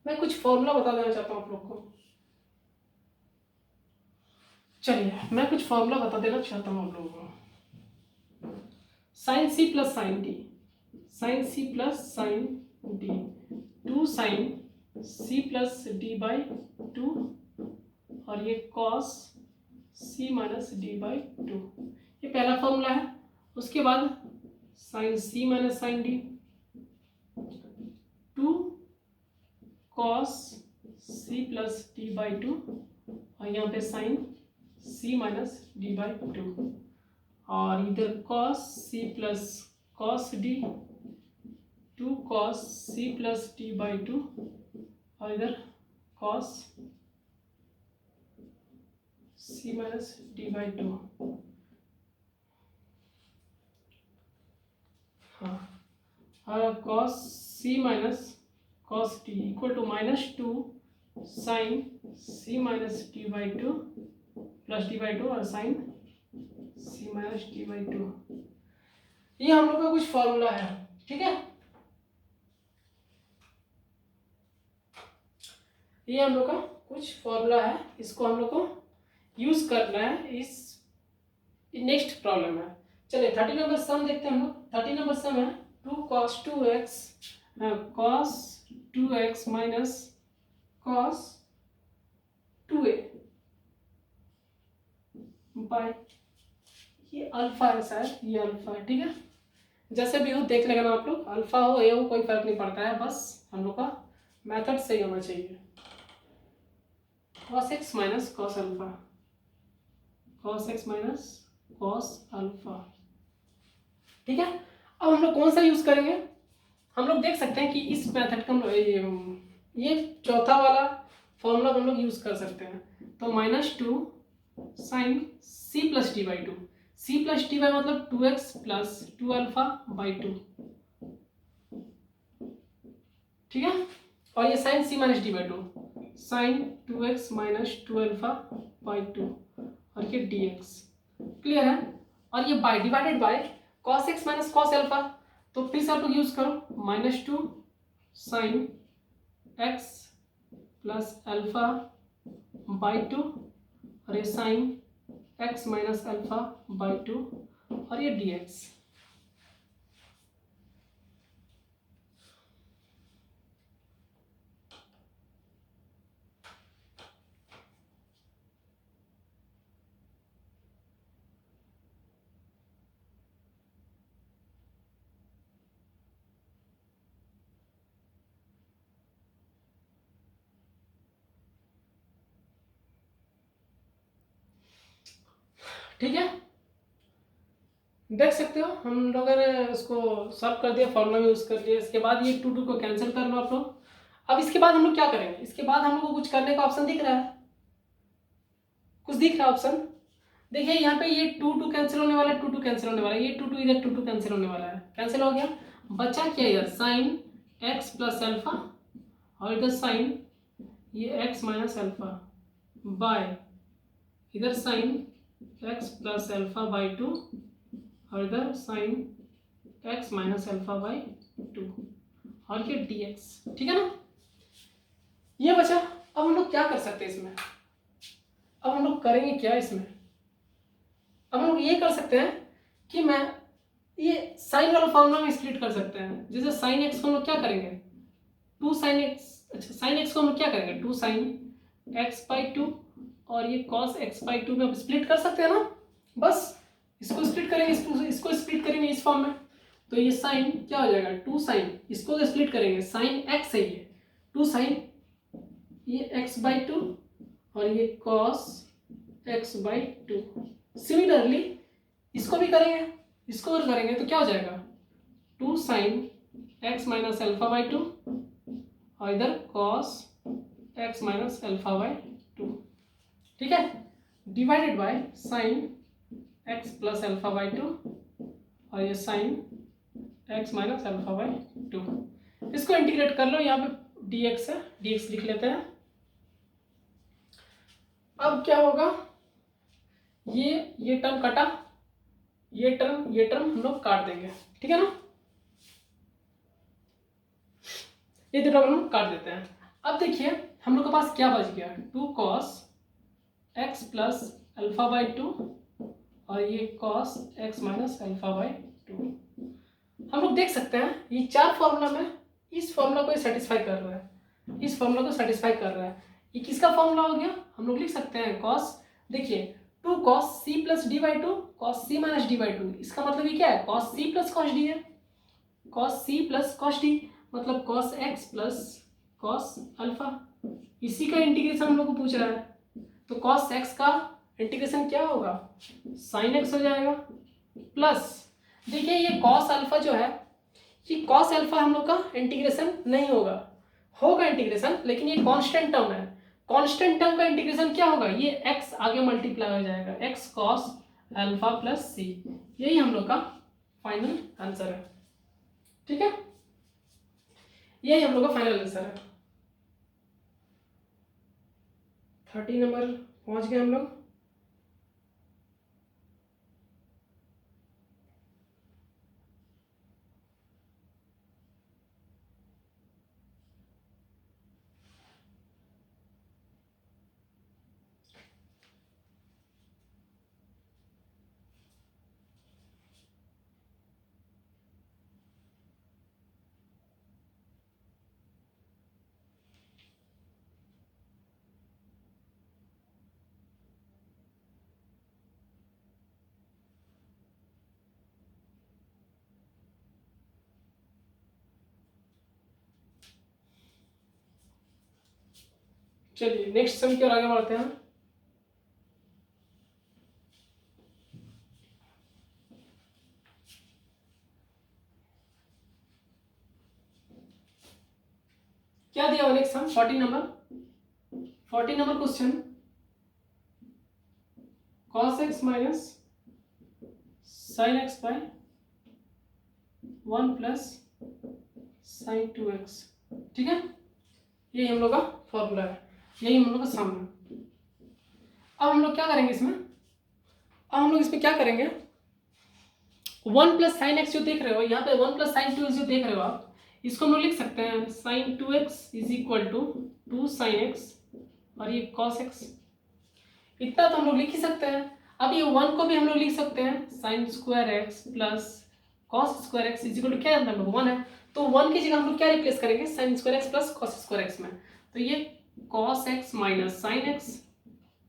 मैं कुछ फॉर्मूला बता देना चाहता हूँ आप लोग को। चलिए मैं कुछ फॉर्मूला बता देना चाहता हूँ आप लोगों को। Sine C plus sine D, sine C plus sine D, 2 sine C plus D by 2 और ये cos C minus D by 2, ये पहला फॉर्मूला है। उसके बाद sine C minus sine D, 2 cos C plus D by 2 और यहाँ पे sine C minus D by 2 और इधर cos C plus cos D, 2 cos C plus D by 2 और इधर cos C minus D by 2। हाँ, और cos C minus cos D equal to -2 sine C minus D by 2 plus D by 2 और sine C minus D by 2। ये हम लोग का कुछ फॉर्मूला है, ठीक है। ये हम लोग का कुछ फॉर्मूला है, इसको हम लोग को यूज करना है इस नेक्स्ट प्रॉब्लम है। चलिए 30 नंबर सम देखते हैं हम लोग। 30 नंबर सम है 2 cos 2x minus cos 2a by, ये अल्फा है शायद, ये अल्फा है, ठीक है। जैसे भी हो देख लेगा ना आप लोग, अल्फा हो ए हो कोई फर्क नहीं पड़ता है, बस हम लोग का मेथड सही होना चाहिए। cos x minus cos alpha, cos x minus cos alpha, ठीक है। अब हम लोग कौन सा यूज करेंगे, हम लोग देख सकते हैं कि इस मेथड का हम लोग ये चौथा वाला फॉर्मूला हम लोग यूज कर सकते हैं। तो -2 sine C plus D by 2, C plus D by मतलब 2x प्लस 2 अल्फा बाई 2, ठीक है। और ये sine C minus D by 2, sine 2x minus 2 alpha by 2 और ये dx, क्लियर है। और ये by divided by cos x minus cos alpha, तो फिर से आप लोग यूज करो -2 sine x plus alpha by 2 और ये sine x minus alpha by 2 और ये dx। ठीक है, देख सकते हो हम लोगों ने उसको सॉल्व कर दिया, फॉर्मूला यूज कर लिया। इसके बाद ये 2 को कैंसिल कर लो आप लोग। अब इसके बाद हम लोग क्या करेंगे, इसके बाद हम लोग को कुछ करने का ऑप्शन दिख रहा है, कुछ दिख रहा है ऑप्शन, देखिए यहाँ पे ये 2 कैंसिल होने वाला है, 2 कैंसिल होने वाला है, ये 2 इधर 2 कैंसिल होने वाला है, कैंसिल हो गया। बचा क्या इधर, साइन x प्लस अल्फा और इधर साइन ये x माइनस अल्फा बाय इधर sine x plus alpha by 2 और इधर sine x minus alpha by 2 और ये dx, ठीक है ना। ये बचा। अब हम लोग क्या कर सकते हैं इसमें, अब हम लोग करेंगे क्या इसमें, अब हम लोग ये कर सकते हैं कि मैं ये साइन वाला फॉर्मूला में स्प्लिट कर सकते हैं। जैसे साइन एक्स को हम लोग क्या करेंगे, 2 साइन एक्स, अच्छा साइन एक्स को हम लोग क्या करेंगे 2 साइन एक्स बाई 2 और ये कॉस एक्स बाई 2 में स्प्लिट कर सकते हैं ना, बस इसको स्प्लिट करेंगे, इसको स्प्लिट करेंगे इस फॉर्म में, तो ये साइन क्या हो जाएगा 2 साइन, इसको स्प्लिट करेंगे साइन एक्स है ये 2 साइन ये एक्स बाई 2 और ये cos x by two. Similarly इसको भी करेंगे, इसको भी करेंगे तो क्या हो जाएगा 2 sine x minus alpha by two और इधर cos x minus alpha by two, ठीक है, divided by sine x plus alpha by two और ये sine x minus alpha by two. इसको इंटीग्रेट कर लो, यहाँ पे dx है, dx लिख लेते हैं। अब क्या होगा, ये टर्म कटा, ये टर्म हम लोग काट देंगे, ठीक है ना, ये दो टर्म हम काट देते हैं। अब देखिए हम लोग के पास क्या बच गया, 2 cos x plus alpha by two और ये cos x minus alpha by two. हम लोग देख सकते हैं ये चार फॉर्मूला में इस फॉर्मूला को सेटिस्फाई कर रहा है, इस फॉर्मूला को सेटिस्फाई कर रहा है। ये किसका फॉर्मूला हो गया, हम लोग लिख सकते हैं कॉस, देखिए 2 cos C plus D by two cos C minus D by two, इसका मतलब ये क्या है, cos C plus cos D है, cos C plus cos D मतलब cos x plus cos alpha. इसी का इंटीग्रेशन हम लोग को पूछ रहा है, तो कॉस एक्स का इंटीग्रेशन क्या होगा, साइन एक्स हो जाएगा, प्लस देखिए ये कॉस अल्फा जो है, ये कॉस अल्फा हम लोग का इंटीग्रेशन नहीं होगा, होगा इंटीग्रेशन लेकिन ये कांस्टेंट टर्म है, कांस्टेंट टर्म का इंटीग्रेशन क्या होगा, ये एक्स आगे मल्टीप्लाई हो जाएगा, एक्स कॉस अल्फा प्लस सी। यही हम लोग का फाइनल आंसर है, ठीक है, यही हम लोग का फाइनल आंसर है। 30 नंबर पहुंच गए हम लोग। चलिए नेक्स्ट सम की ओर आगे बढ़ते हैं। क्या दिया हुआ next sum 40 number question, cos x minus sine x by 1 plus sign 2x, ठीक है, यही हम लोग का फॉर्मूला है, यही हम लोग का सम है। अब हम लोग क्या करेंगे इसमें, अब हम लोग इसमें क्या करेंगे, 1 प्लस साइन एक्स जो देख रहे हो यहाँ पे, 1 प्लस साइन 2x जो देख रहे हो आप, इसको हम लोग लिख सकते हैं sine 2x is equal to 2 sine x और ये कॉस एक्स, इतना तो हम लोग लिख ही सकते हैं। अब ये 1 को भी हम लोग लिख सकते हैं sine square x plus cos square x is equal to क्या जानते हैं हम लोग 1 है, तो 1 की जगह हम लोग क्या रिप्लेस करेंगे, sine square x plus cos square x में, तो ये cos x minus sine x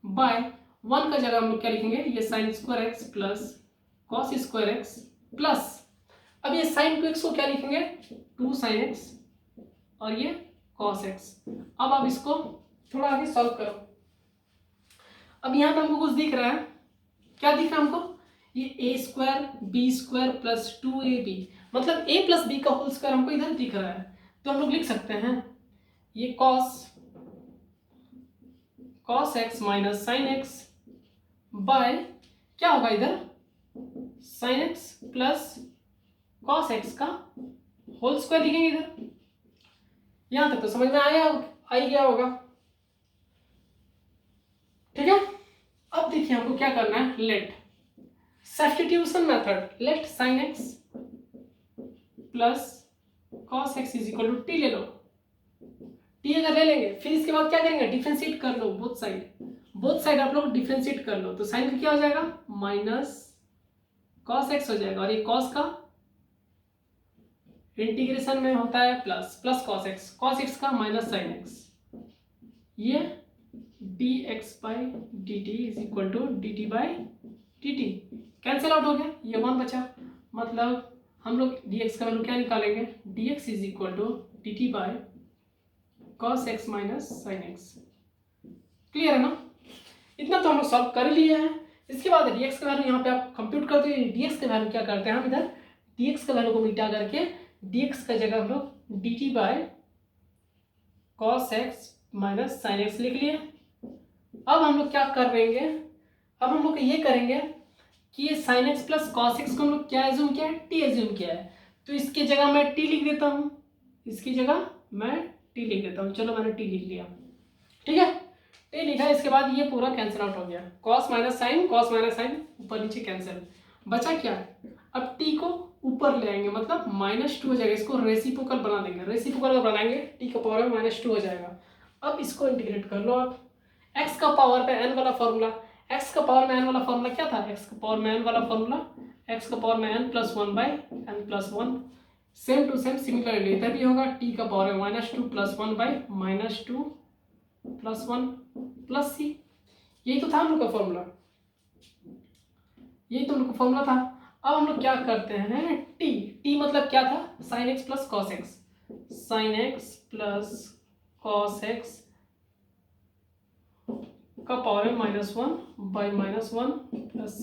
by 1 का जगह हम लोग क्या लिखेंगे, ये sine square x plus cos square x plus, अब ये साइन 2x को क्या लिखेंगे 2 साइन एक्स और ये कॉस एक्स। अब आप इसको थोड़ा आगे सॉल्व करो। अब यहाँ पे हमको कुछ दिख रहा है, क्या दिख रहा है हमको, ये A square B square plus 2ab मतलब a प्लस बी का होल स्क्वायर हमको इधर दिख रहा है, तो हम लोग लिख सकते हैं ये cos x minus sine x by क्या होगा इधर sine x plus cos x का होल स्क्वायर लिखेंगे इधर। यहां तक तो समझ में आया, आ ही गया होगा, ठीक है। अब देखिए हमको क्या करना है, let substitution method, let sine x plus cos x is equal to T ले लो, टी अगर ले लेंगे फिर इसके बाद क्या करेंगे, डिफरेंशिएट कर लो बोथ साइड आप लोग डिफरेंशिएट कर लो, तो साइन का क्या हो जाएगा माइनस कॉस एक्स हो जाएगा और ये कॉस का इंटीग्रेशन में होता है प्लस कॉस एक्स का माइनस साइन एक्स, ये dx by dt is equal to dt by dt cancel out हो गया, ये 1 बचा, मतलब हम लोग dx का वैल्यू क्या निकालेंगे, dx is equal to dt by cos x minus sine x, clear है ना। इतना तो हम लोग सॉल्व कर ही लिए हैं। इसके बाद dx का वैल्यू यहाँ पे आप कंप्यूट करते हैं। dx का वैल्यू क्या करते हैं हम इधर dx का वैल्यू को मिटा करके dx का जगह हम लोग dt by cos x minus sine x लिख लिए। अब हम लोग क्या कर देंगे, अब हम लोग ये करेंगे कि ये sign x plus cos x को हम लोग क्या एज्यूम किया है, टी एज्यूम किया है। तो इसकी जगह मैं टी लिख देता हूँ, इसकी जगह मैं टी लिख देता हूँ। चलो मैंने टी लिख लिया, ठीक है, टी लिखा। इसके बाद ये पूरा कैंसिल आउट हो गया, कॉस माइनस साइन ऊपर नीचे कैंसिल। बचा क्या, अब टी को ऊपर ले आएंगे, मतलब -2 हो जाएगा। इसको रेसिप्रोकल बना देंगे, रेसिप्रोकल बनाएंगे टी का पावर में -2 हो जाएगा। अब इसको इंटीग्रेट कर लो आप। एक्स का पावर पे n वाला फॉर्मूला, एक्स का पावर में n वाला फॉर्मूला क्या था, एक्स का पावर में n वाला फॉर्मूला, एक्स का पावर में n+1/n+1। Same to same similarly इधर भी होगा, टी का पावर में -2 + 1/-2 + 1 + c। यही तो था हम लोग का फॉर्मूला, यही तो हम लोग का फॉर्मूला था। अब हम लोग क्या करते हैं, टी मतलब क्या था, sign x plus cos x, sign x plus cos x का पावर में -1/-1 + c।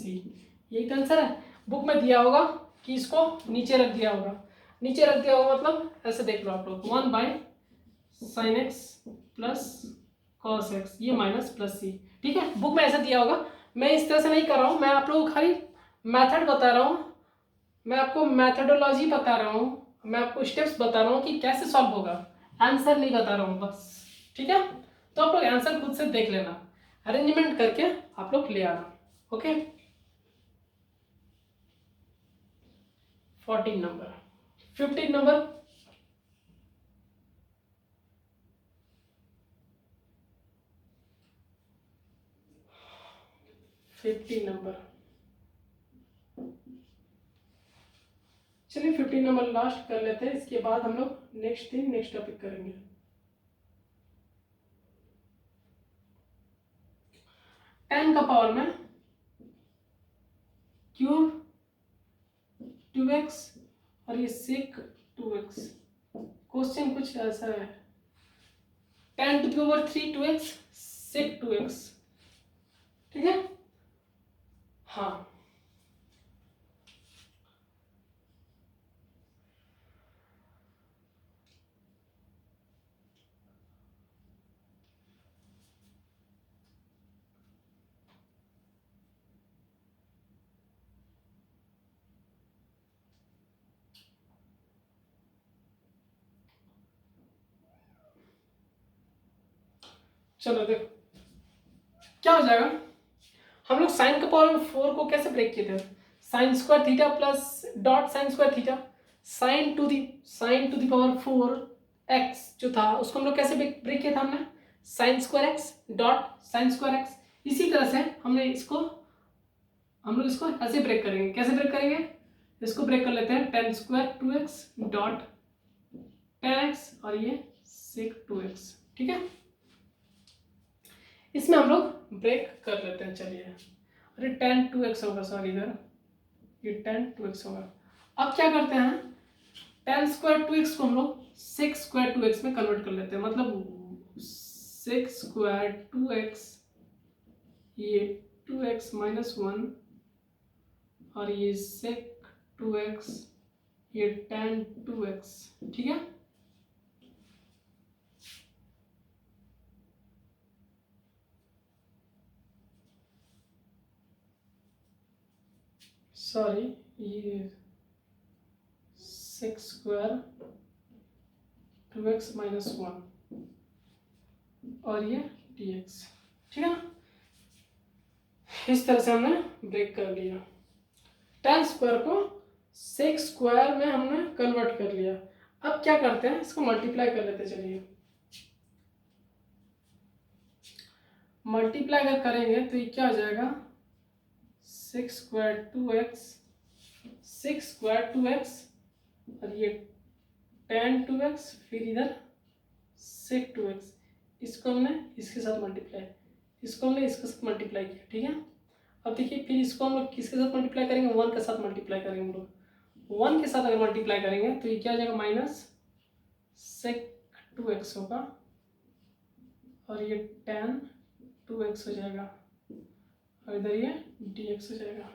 यही तो आंसर है। बुक में दिया होगा कि इसको नीचे रख दिया होगा, नीचे रख दिया होगा मतलब ऐसे देख लो आप लोग, 1/sin x plus cos x, ये माइनस प्लस c, ठीक है। बुक में ऐसा दिया होगा, मैं इस तरह से नहीं कर रहा हूँ, मैं आप लोगों को खाली मेथड बता रहा हूँ, मैं आपको मेथडोलॉजी बता रहा हूँ, मैं आपको स्टेप्स बता रहा हूँ कि कैसे सॉल्व होगा, आंसर नहीं बता रहा हूँ बस, ठीक है। तो आप लोग आंसर खुद से देख लेना, अरेंजमेंट करके आप लोग ले आना, ओके। 14 नंबर, 15 नंबर, चलिए 15 नंबर लास्ट कर लेते हैं, इसके बाद हम लोग नेक्स्ट टॉपिक करेंगे। tan का पावर में क्यूब 2x और ये sec 2x। क्वेश्चन कुछ ऐसा है, tan to the power 3 2x sec 2x, ठीक है। हाँ, चलो देखो क्या हो जाएगा। हम लोग साइन का पावर में 4 को कैसे ब्रेक किए थे, sine square theta plus dot sine square theta, sine to the power 4 x जो था उसको हम लोग कैसे ब्रेक किया था हमने, sign square x dot sine square x। इसी तरह से हम लोग इसको ऐसे ब्रेक करेंगे, कैसे ब्रेक करेंगे, इसको ब्रेक कर लेते हैं, tan square 2x dot tan x और ये sec 2x, ठीक है। इसमें हम लोग ब्रेक कर लेते हैं, चलिए। अरे tan 2x होगा, सॉरी इधर ये tan 2x होगा। अब क्या करते हैं, tan स्क्वायर 2x को हम लोग sec स्क्वायर 2x में कन्वर्ट कर लेते हैं, मतलब sec स्क्वायर 2x, ये 2x - 1 और ये sec 2x, ये tan 2x, ठीक है। सॉरी, ये sec स्क्वायर 2x - 1 और ये dx, ठीक है ना। इस तरह से हमने ब्रेक कर लिया, tan स्क्वायर को sec स्क्वायर में हमने कन्वर्ट कर लिया। अब क्या करते हैं, इसको मल्टीप्लाई कर लेते हैं, चलिए। मल्टीप्लाई अगर करेंगे तो ये क्या हो जाएगा, sec स्क्वायर 2x और ये tan 2x, फिर इधर sec 2x, इसको हमने इसके साथ मल्टीप्लाई, इसको हमने इसके साथ मल्टीप्लाई किया, ठीक है। अब देखिए फिर इसको हम लोग किसके साथ मल्टीप्लाई करेंगे, 1 के साथ मल्टीप्लाई करेंगे। हम लोग 1 के साथ अगर मल्टीप्लाई करेंगे तो ये क्या हो जाएगा, माइनस sec 2x होगा और ये tan 2x हो जाएगा, और इधर ये डी एक्स हो जाएगा।